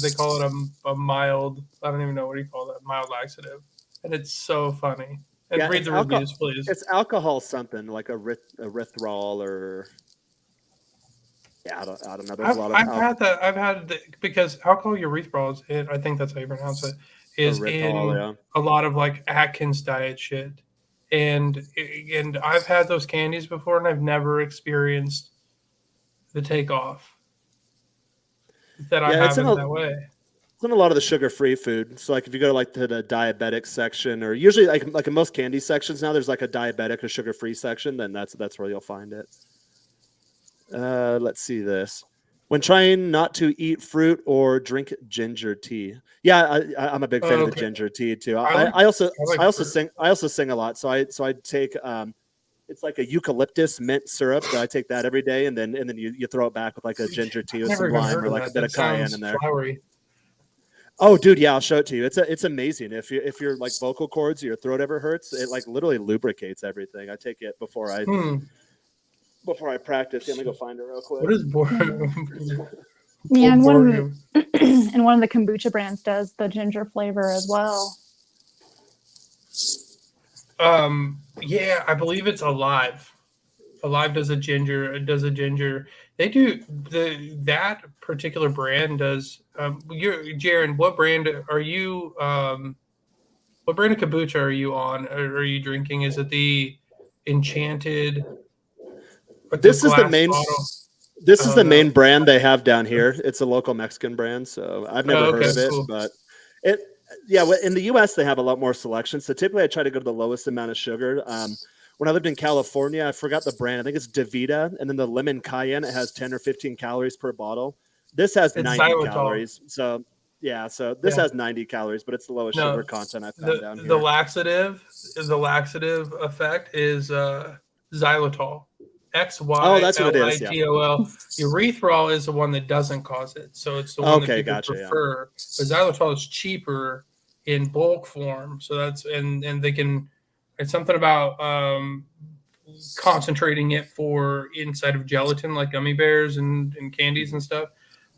a mild. I don't even know what do you call that, mild laxative, and it's so funny. And read the reviews, please. It's alcohol something like erythritol or I don't know. There's a lot of I've had because alcohol urethral is I think that's how you pronounce it, is erythritol, in a lot of like Atkins diet shit. And I've had those candies before and I've never experienced the takeoff that I have in that way. It's in a lot of the sugar-free food. So, like, if you go to like the diabetic section, or usually like in most candy sections now, there's like a diabetic or sugar-free section. Then that's where you'll find it. Let's see this. When trying not to eat fruit or drink ginger tea. Yeah, I'm a big fan of the ginger tea too. I also sing a lot. So I take it's like a eucalyptus mint syrup. I take that every day, and then you throw it back with like a ginger tea with some lime or like a bit of cayenne in there. Flowery. Oh, dude, yeah, I'll show it to you. It's amazing. If you're like vocal cords or your throat ever hurts, it like literally lubricates everything. I take it before I practice. Let me go find it real quick. What is Yeah, and one of the kombucha brands does the ginger flavor as well. Yeah, I believe it's Alive. Alive does a ginger. They do that particular brand does. Jaron, what brand are you? What brand of kombucha are you on? Or are you drinking? Is it the Enchanted? This is the main. Bottle? This is the main brand they have down here. It's a local Mexican brand, so I've never heard of it, cool. But in the U.S. they have a lot more selection. So typically I try to go to the lowest amount of sugar. When I lived in California, I forgot the brand. I think it's DaVita, and then the lemon cayenne. It has 10 or 15 calories per bottle. This has 90 calories. So this has 90 calories, but it's the lowest sugar content I found down here. The laxative effect is xylitol. XYLITOL. Oh, that's what it is. Yeah. Erythritol is the one that doesn't cause it, so it's the one that people prefer. Yeah. But xylitol is cheaper in bulk form, so that's and they can. It's something about concentrating it for inside of gelatin, like gummy bears and candies and stuff.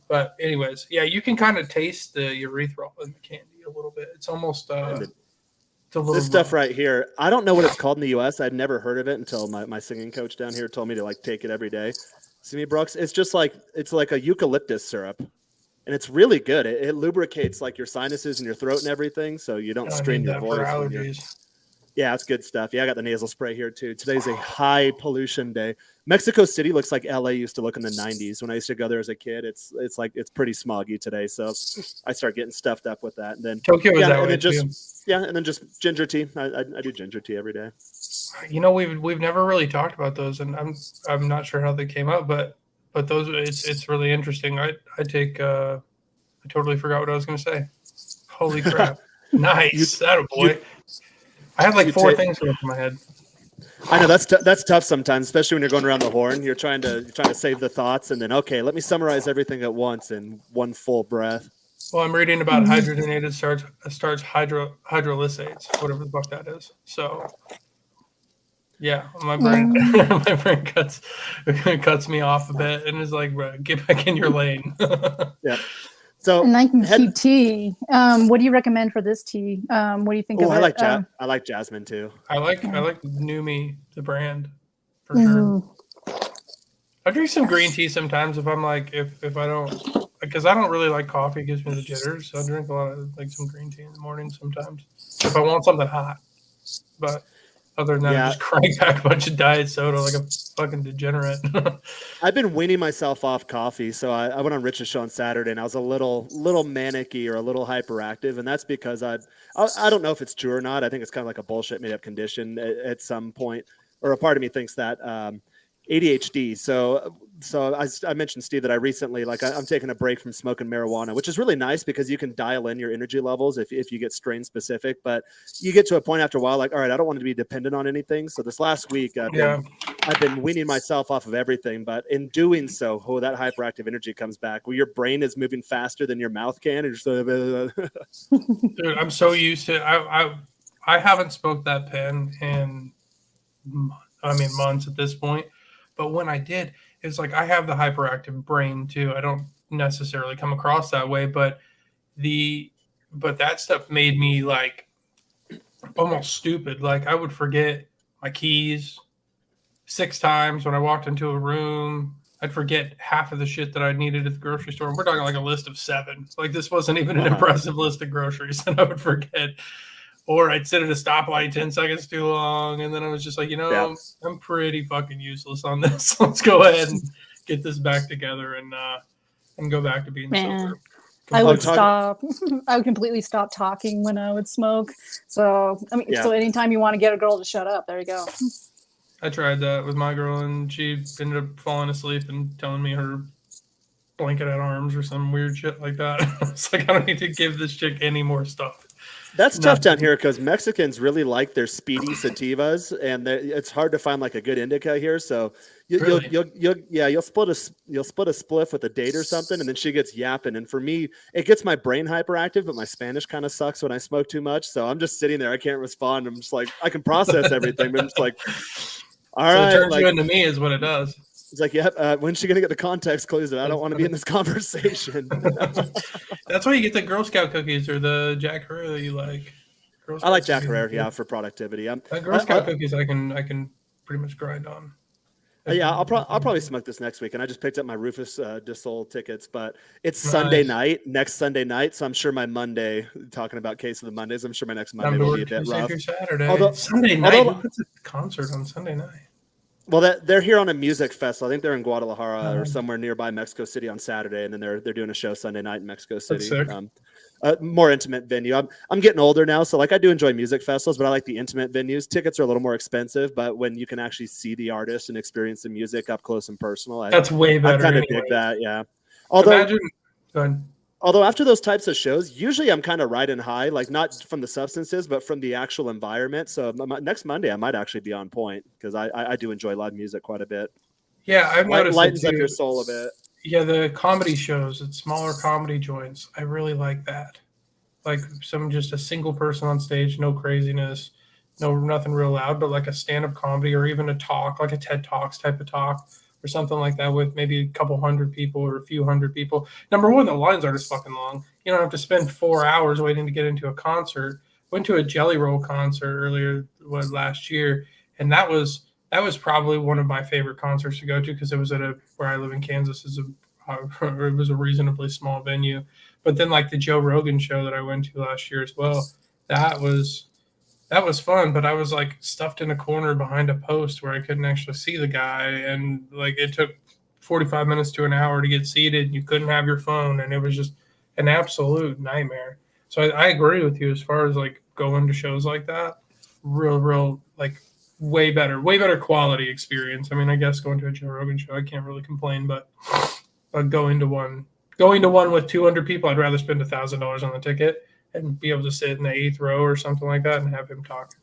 But anyways, yeah, you can kind of taste the erythritol in the candy a little bit. It's almost this stuff right here. I don't know what it's called in the U.S. I'd never heard of it until my singing coach down here told me to like take it every day. See me, Brooks? It's just like a eucalyptus syrup, and it's really good. It lubricates like your sinuses and your throat and everything, so you don't strain your voice. Yeah, it's good stuff. Yeah, I got the nasal spray here too. Today's a high pollution day. Mexico City looks like LA used to look in the 90s. When I used to go there as a kid, it's pretty smoggy today. So I start getting stuffed up with that. And then Tokyo is that way and then just ginger tea. I do ginger tea every day. You know, we've never really talked about those, and I'm not sure how they came up, but those it's really interesting. I totally forgot what I was going to say. Holy crap! Nice, that a boy. I have like four things going through my head. I know that's tough sometimes, especially when you're going around the horn. You're trying to save the thoughts, and then let me summarize everything at once in one full breath. Well, I'm reading about hydrogenated starch hydrolysates, whatever the fuck that is. So, yeah, my brain cuts me off a bit and is like, get back in your lane. Yeah. So, and I can keep tea. What do you recommend for this tea? What do you think of it? I like jasmine too. I like Numi, the brand, for sure. I drink some green tea sometimes if I'm like if I don't, because I don't really like coffee. It gives me the jitters. So I drink a lot of like some green tea in the morning sometimes if I want something hot. But other than that, I just crank back a bunch of diet soda like a fucking degenerate. I've been weaning myself off coffee. So I went on Rich's show on Saturday, and I was a little manicky or a little hyperactive, and that's because I don't know if it's true or not. I think it's kind of like a bullshit made up condition at some point, or a part of me thinks that. ADHD. So I mentioned, Steve, that I recently, like, I'm taking a break from smoking marijuana, which is really nice because you can dial in your energy levels if you get strain specific. But you get to a point after a while, like, all right, I don't want to be dependent on anything. So this last week, I've been weaning myself off of everything. But in doing so, that hyperactive energy comes back where your brain is moving faster than your mouth can. And Dude, I'm so used to it. I haven't smoked that pen in months at this point. But when I did, it's like I have the hyperactive brain too. I don't necessarily come across that way, but that stuff made me like almost stupid. Like I would forget my keys 6 times when I walked into a room. I'd forget half of the shit that I needed at the grocery store. We're talking like a list of 7. Like this wasn't even an impressive list of groceries that I would forget. Or I'd sit at a stoplight 10 seconds too long, and then I was just like, I'm pretty fucking useless on this. Let's go ahead and get this back together and go back to being sober. I would stop. I would completely stop talking when I would smoke. So so anytime you want to get a girl to shut up, there you go. I tried that with my girl, and she ended up falling asleep and telling me her blanket at arms or some weird shit like that. It's like I don't need to give this chick any more stuff. That's tough down here because Mexicans really like their speedy sativas, and it's hard to find like a good indica here. So you'll split a spliff with a date or something, and then she gets yapping. And for me, it gets my brain hyperactive, but my Spanish kind of sucks when I smoke too much. So I'm just sitting there, I can't respond. I'm just like, I can process everything, but I'm just like, all right. It turns you into me is what it does. It's like, when's she gonna get the context clues that I don't want to be in this conversation? That's why you get the Girl Scout cookies or the Jack Herrera that you like. I like Jack Herrera, for productivity. Girl Scout cookies I can pretty much grind on. I'll probably smoke this next week, and I just picked up my Rufus DeSol tickets, but it's Sunday night, next Sunday night, so I'm sure my Monday, talking about Case of the Mondays, I'm sure my next Monday will be a bit rough. Saturday. Sunday night, who puts a concert on Sunday night? Well, they're here on a music festival. I think they're in Guadalajara or somewhere nearby Mexico City on Saturday, and then they're doing a show Sunday night in Mexico City. More intimate venue. I'm getting older now, so like I do enjoy music festivals, but I like the intimate venues. Tickets are a little more expensive, but when you can actually see the artist and experience the music up close and personal, that's way better. I kind of dig that, yeah. Although after those types of shows, usually I'm kind of riding high, like not from the substances, but from the actual environment. So next Monday, I might actually be on point because I do enjoy live music quite a bit. Yeah, I've noticed lightens up your soul a bit. Yeah, the comedy shows, it's smaller comedy joints. I really like that. Like just a single person on stage, no craziness, nothing real loud, but like a stand-up comedy or even a talk, like a TED Talks type of talk. Or something like that with maybe a couple hundred people or a few hundred people. Number one, the lines aren't as fucking long. You don't have to spend 4 hours waiting to get into a concert. Went to a Jelly Roll concert last year, and that was probably one of my favorite concerts to go to because it was at where I live in Kansas it was a reasonably small venue. But then like the Joe Rogan show that I went to last year as well, that was fun, but I was like stuffed in a corner behind a post where I couldn't actually see the guy. And like it took 45 minutes to an hour to get seated. You couldn't have your phone. And it was just an absolute nightmare. So I agree with you as far as like going to shows like that. Real, like way better quality experience. I mean, I guess going to a Joe Rogan show, I can't really complain, but going to one with 200 people, I'd rather spend $1,000 on the ticket and be able to sit in the 8th row or something like that and have him talking.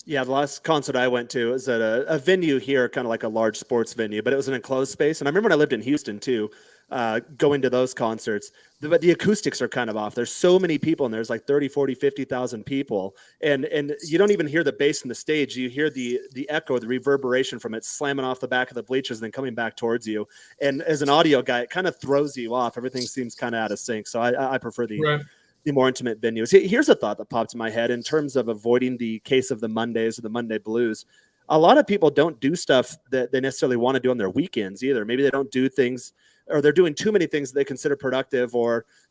Yeah, the last concert I went to was at a venue here, kind of like a large sports venue, but it was an enclosed space. And I remember when I lived in Houston too, going to those concerts, but the acoustics are kind of off. There's so many people, and there's like 30, 40, 50,000 people. And you don't even hear the bass in the stage. You hear the echo, the reverberation from it slamming off the back of the bleachers and then coming back towards you. And as an audio guy, it kind of throws you off. Everything seems kind of out of sync. So I prefer the more intimate venues. Here's a thought that popped in my head in terms of avoiding the Case of the Mondays or the Monday blues. A lot of people don't do stuff that they necessarily want to do on their weekends either. Maybe they don't do things, or they're doing too many things that they consider productive.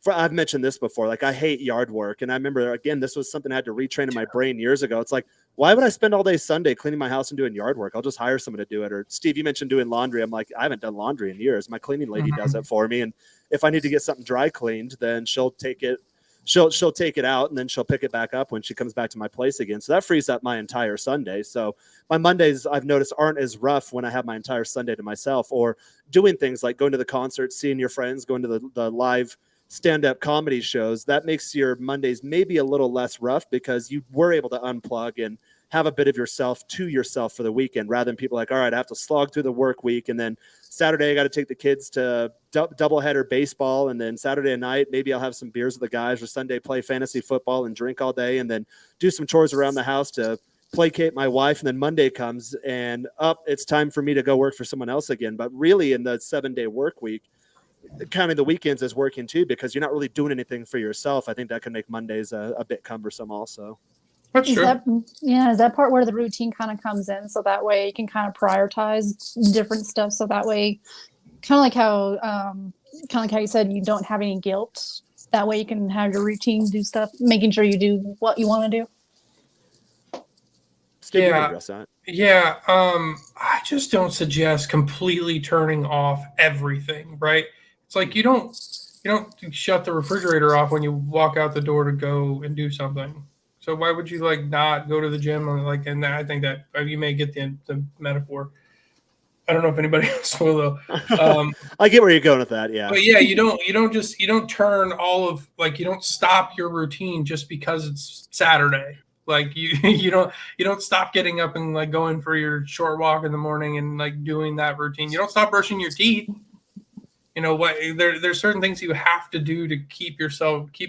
I've mentioned this before, like I hate yard work. And I remember, again, this was something I had to retrain in my brain years ago. It's like, why would I spend all day Sunday cleaning my house and doing yard work? I'll just hire someone to do it. Or Steve, you mentioned doing laundry. I'm like, I haven't done laundry in years. My cleaning lady does it for me. And if I need to get something dry cleaned, then she'll take it she'll take it out and then she'll pick it back up when she comes back to my place again. So that frees up my entire Sunday. So my Mondays, I've noticed, aren't as rough when I have my entire Sunday to myself, or doing things like going to the concert, seeing your friends, going to the live stand-up comedy shows. That makes your Mondays maybe a little less rough because you were able to unplug and have a bit of yourself to yourself for the weekend, rather than people like, all right, I have to slog through the work week, and then Saturday I got to take the kids to doubleheader baseball, and then Saturday night maybe I'll have some beers with the guys, or Sunday play fantasy football and drink all day, and then do some chores around the house to placate my wife. And then Monday comes and it's time for me to go work for someone else again. But really, in the 7-day work week, counting the weekends as working too, because you're not really doing anything for yourself. I think that can make Mondays a bit cumbersome also. That's true. Is that part where the routine kind of comes in? So that way you can kind of prioritize different stuff. So that way, kind of like how you said, you don't have any guilt. That way you can have your routine, do stuff, making sure you do what you want to do. Steve, I just don't suggest completely turning off everything, right? It's like you don't shut the refrigerator off when you walk out the door to go and do something. So why would you like not go to the gym? Or like, and I think that you may get the metaphor. I don't know if anybody else will though. I get where you're going with that. Yeah. But yeah, you don't turn all of, like, you don't stop your routine just because it's Saturday. Like you don't stop getting up and like going for your short walk in the morning and like doing that routine. You don't stop brushing your teeth. You know what? There's certain things you have to do to keep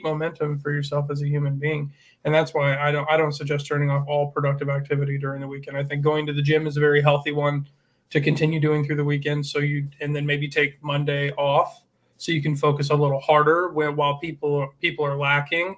momentum for yourself as a human being. And that's why I don't suggest turning off all productive activity during the weekend. I think going to the gym is a very healthy one to continue doing through the weekend. And then maybe take Monday off so you can focus a little harder while people are lacking.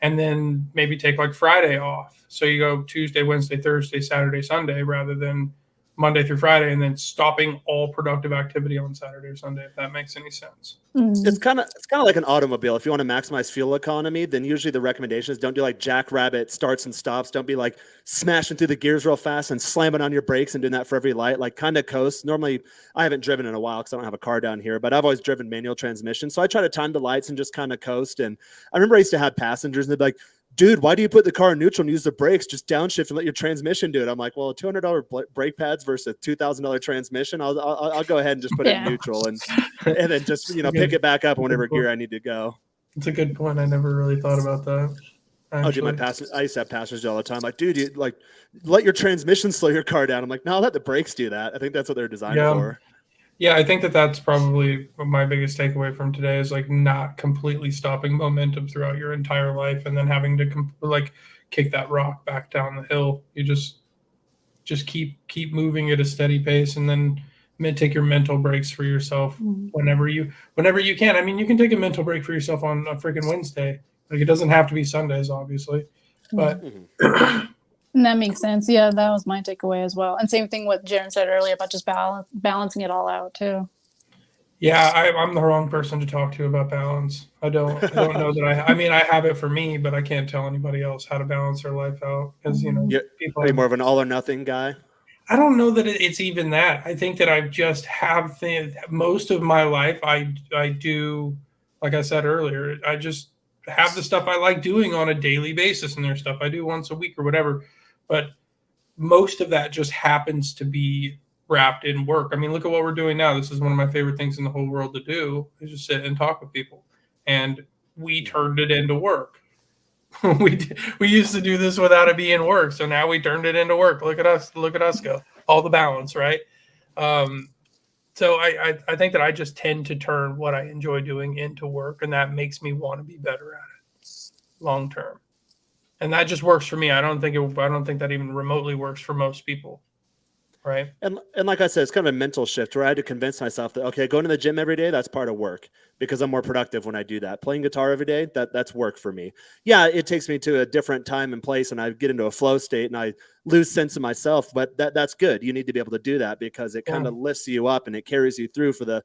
And then maybe take like Friday off. So you go Tuesday, Wednesday, Thursday, Saturday, Sunday, rather than Monday through Friday, and then stopping all productive activity on Saturday or Sunday, if that makes any sense. It's kind of like an automobile. If you want to maximize fuel economy, then usually the recommendation is don't do like jackrabbit starts and stops. Don't be like smashing through the gears real fast and slamming on your brakes and doing that for every light. Like kind of coast. Normally, I haven't driven in a while because I don't have a car down here, but I've always driven manual transmission. So I try to time the lights and just kind of coast. And I remember I used to have passengers and they'd be like, dude, why do you put the car in neutral and use the brakes? Just downshift and let your transmission do it. I'm like, well, $200 brake pads versus a $2,000 transmission. I'll go ahead and just put it in neutral and then just, pick it back up whenever gear I need to go. It's a good point. I never really thought about that. Actually. I used to have passengers all the time. Like, dude, you like let your transmission slow your car down. I'm like, no, let the brakes do that. I think that's what they're designed for. Yeah, I think that's probably my biggest takeaway from today is like not completely stopping momentum throughout your entire life and then having to kick that rock back down the hill. You just keep moving at a steady pace, and then take your mental breaks for yourself whenever you can. I mean, you can take a mental break for yourself on a freaking Wednesday. Like, it doesn't have to be Sundays, obviously, but. And that makes sense. Yeah, that was my takeaway as well. And same thing what Jaron said earlier about just balancing it all out too. Yeah, I'm the wrong person to talk to about balance. I don't know that I mean, I have it for me, but I can't tell anybody else how to balance their life out because, people are you more of an all or nothing guy? I don't know that it's even that. I think that I just have most of my life. I do, like I said earlier, I just have the stuff I like doing on a daily basis, and there's stuff I do once a week or whatever. But most of that just happens to be wrapped in work. I mean, look at what we're doing now. This is one of my favorite things in the whole world to do, is just sit and talk with people. And we turned it into work. We used to do this without it being work. So now we turned it into work. Look at us go. All the balance, right? So I think that I just tend to turn what I enjoy doing into work, and that makes me want to be better at it long term. And that just works for me. I don't think that even remotely works for most people. Right. And like I said, it's kind of a mental shift where I had to convince myself that, okay, going to the gym every day, that's part of work because I'm more productive when I do that. Playing guitar every day, that's work for me. Yeah, it takes me to a different time and place and I get into a flow state and I lose sense of myself, but that's good. You need to be able to do that because it kind of lifts you up and it carries you through for the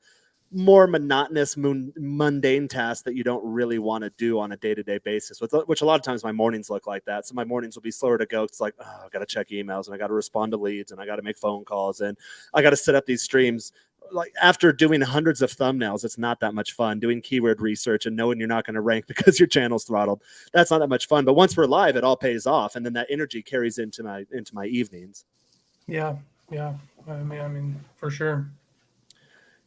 more monotonous, mundane tasks that you don't really want to do on a day-to-day basis, which a lot of times my mornings look like that. So my mornings will be slower to go. It's like, I got to check emails and I got to respond to leads and I got to make phone calls and I got to set up these streams. like after doing hundreds of thumbnails, it's not that much fun doing keyword research and knowing you're not going to rank because your channel's throttled. That's not that much fun. But once we're live, it all pays off. And then that energy carries into my evenings. Yeah. Yeah. I mean, for sure.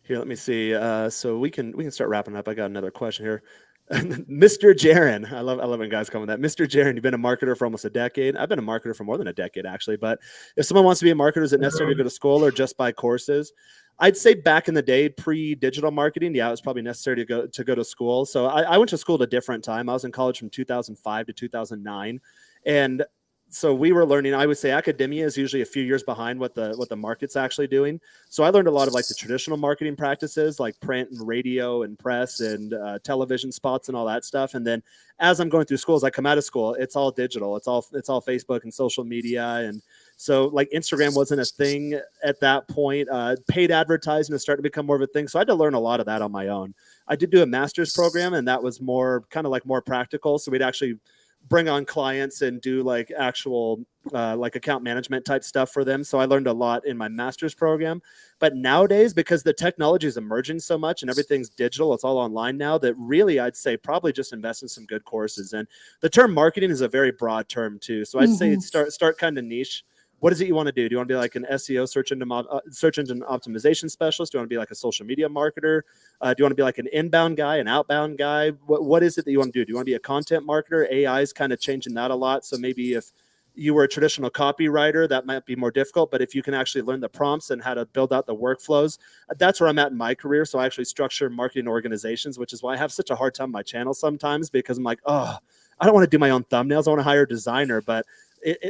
Here, let me see. So we can start wrapping up. I got another question here. Mr. Jaron. I love when guys come with that. Mr. Jaron, you've been a marketer for almost a decade. I've been a marketer for more than a decade, actually. But if someone wants to be a marketer, is it necessary to go to school or just buy courses? I'd say back in the day, pre-digital marketing, yeah, it was probably necessary to go to school. So I went to school at a different time. I was in college from 2005 to 2009. And so we were learning, I would say academia is usually a few years behind what the market's actually doing. So I learned a lot of like the traditional marketing practices, like print and radio and press and television spots and all that stuff. And then as I'm going through school, as I come out of school, it's all digital. It's all Facebook and social media. And so like Instagram wasn't a thing at that point. Paid advertising is starting to become more of a thing. So I had to learn a lot of that on my own. I did do a master's program, and that was more kind of like more practical. So we'd actually bring on clients and do like actual like account management type stuff for them. So I learned a lot in my master's program. But nowadays, because the technology is emerging so much and everything's digital, it's all online now, that really I'd say probably just invest in some good courses. And the term marketing is a very broad term too. So I'd say start kind of niche. What is it you want to do? Do you want to be like an SEO search engine optimization specialist? Do you want to be like a social media marketer? Do you want to be like an inbound guy, an outbound guy? What is it that you want to do? Do you want to be a content marketer? AI is kind of changing that a lot. So maybe if you were a traditional copywriter, that might be more difficult. But if you can actually learn the prompts and how to build out the workflows, that's where I'm at in my career. So I actually structure marketing organizations, which is why I have such a hard time on my channel sometimes, because I'm like, oh, I don't want to do my own thumbnails. I want to hire a designer, but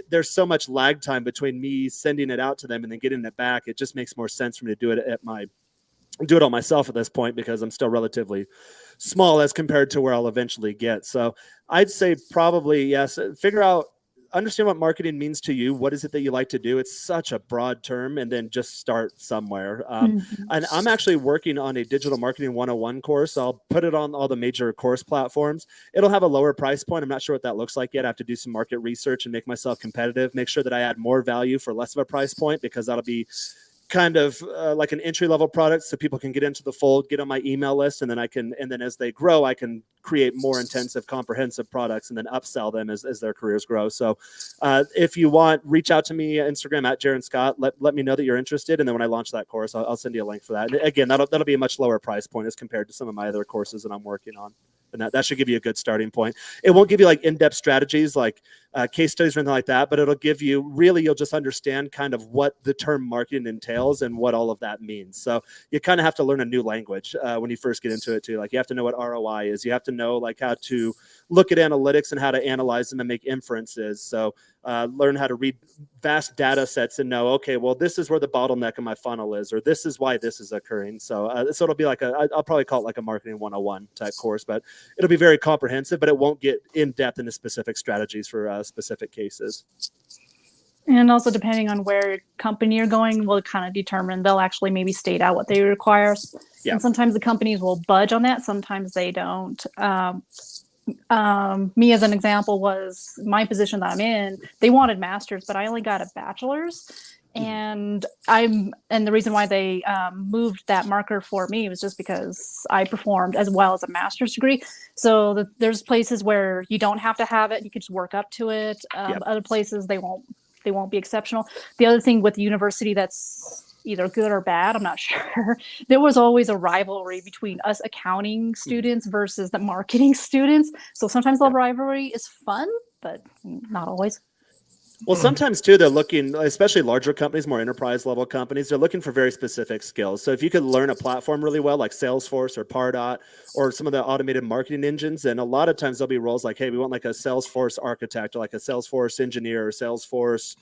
there's so much lag time between me sending it out to them and then getting it back. It just makes more sense for me to do it all myself at this point, because I'm still relatively small as compared to where I'll eventually get. So I'd say probably, yes, understand what marketing means to you. What is it that you like to do? It's such a broad term, and then just start somewhere. And I'm actually working on a digital marketing 101 course. I'll put it on all the major course platforms. It'll have a lower price point. I'm not sure what that looks like yet. I have to do some market research and make myself competitive, make sure that I add more value for less of a price point, because that'll be kind of like an entry-level product, so people can get into the fold, get on my email list, and then as they grow, I can create more intensive, comprehensive products and then upsell them as their careers grow. So if you want, reach out to me, Instagram at Jaron Scott. Let me know that you're interested, and then when I launch that course, I'll send you a link for that. And again, that'll be a much lower price point as compared to some of my other courses that I'm working on. And that should give you a good starting point. It won't give you like in-depth strategies like case studies or anything like that, but it'll give you, really, you'll just understand kind of what the term marketing entails and what all of that means. So you kind of have to learn a new language when you first get into it too. Like you have to know what ROI is. You have to know like how to look at analytics and how to analyze them and make inferences. So learn how to read vast data sets and know, okay, well, this is where the bottleneck in my funnel is, or this is why this is occurring. So it'll be like I'll probably call it like a marketing 101 type course, but it'll be very comprehensive, but it won't get in depth into specific strategies for specific cases. And also, depending on where company you're going, will kind of determine, they'll actually maybe state out what they require. Yeah. And sometimes the companies will budge on that. Sometimes they don't. Me as an example was my position that I'm in, they wanted masters, but I only got a bachelor's. And the reason why they moved that marker for me was just because I performed as well as a master's degree. So there's places where you don't have to have it. You can just work up to it. Other places, they won't be exceptional. The other thing with the university that's either good or bad, I'm not sure. There was always a rivalry between us accounting students versus the marketing students. So sometimes the rivalry is fun, but not always. Well, sometimes too, they're looking, especially larger companies, more enterprise level companies, they're looking for very specific skills. So if you could learn a platform really well, like Salesforce or Pardot or some of the automated marketing engines, and a lot of times there'll be roles like, hey, we want like a Salesforce architect or like a Salesforce engineer or Salesforce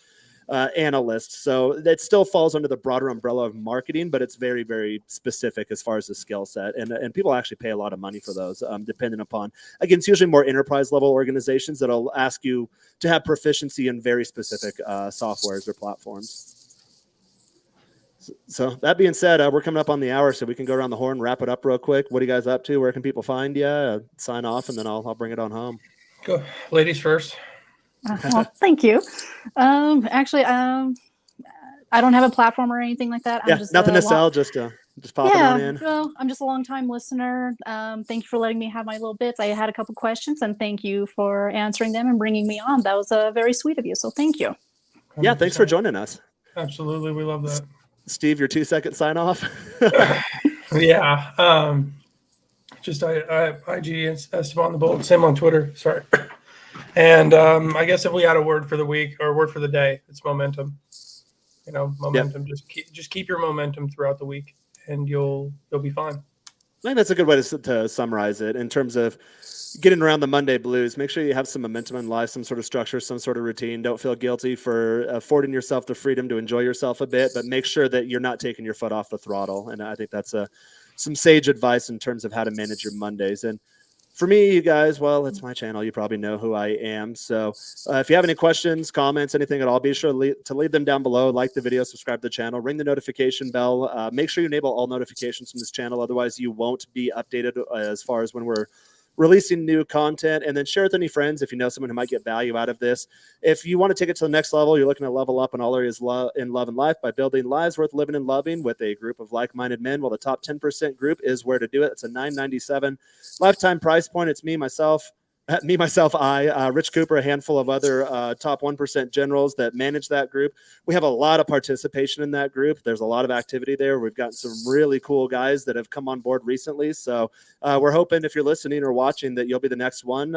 analyst. So that still falls under the broader umbrella of marketing, but it's very, very specific as far as the skill set. And people actually pay a lot of money for those, depending upon, again, it's usually more enterprise level organizations that'll ask you to have proficiency in very specific softwares or platforms. So that being said, we're coming up on the hour, so we can go around the horn, wrap it up real quick. What are you guys up to? Where can people find you? Sign off, and then I'll bring it on home. Go, ladies first. Well, thank you. Actually, I don't have a platform or anything like that. Yeah, nothing to sell. Just Just popping on Yeah, in. well, I'm just a long time listener. Thank you for letting me have my little bits. I had a couple questions, and thank you for answering them and bringing me on. That was very sweet of you. So thank you. Yeah, thanks for 100%. joining us. Absolutely, we love that. Steve, your 2-second sign off. Yeah. Just I IG Esteban the Bold, same on Twitter. Sorry. And I guess if we had a word for the week or word for the day, it's momentum. You know, momentum. Yep. Just keep your momentum throughout the week, and you'll be fine. I think that's a good way to summarize it in terms of getting around the Monday blues. Make sure you have some momentum in life, some sort of structure, some sort of routine. Don't feel guilty for affording yourself the freedom to enjoy yourself a bit, but make sure that you're not taking your foot off the throttle. And I think that's some sage advice in terms of how to manage your Mondays. And for me, you guys, well, it's my channel. You probably know who I am. So if you have any questions, comments, anything at all, be sure to leave them down below. Like the video, subscribe to the channel, ring the notification bell. Make sure you enable all notifications from this channel. Otherwise, you won't be updated as far as when we're releasing new content. And then share with any friends if you know someone who might get value out of this. If you want to take it to the next level, you're looking to level up in all areas in love and life by building lives worth living and loving with a group of like-minded men. Well, the top 10% group is where to do it. It's a $9.97 lifetime price point. It's me, myself, Rich Cooper, a handful of other top 1% generals that manage that group. We have a lot of participation in that group. There's a lot of activity there. We've gotten some really cool guys that have come on board recently. So we're hoping if you're listening or watching that you'll be the next one.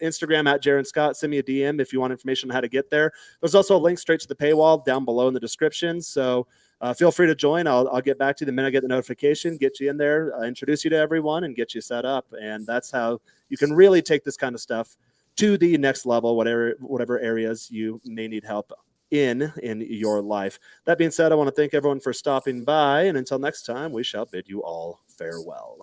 Instagram at Jaron Scott. Send me a DM if you want information on how to get there. There's also a link straight to the paywall down below in the description. So feel free to join. I'll get back to you the minute I get the notification, get you in there, introduce you to everyone, and get you set up. And that's how you can really take this kind of stuff to the next level, whatever areas you may need help in your life. That being said, I want to thank everyone for stopping by. And until next time, we shall bid you all farewell.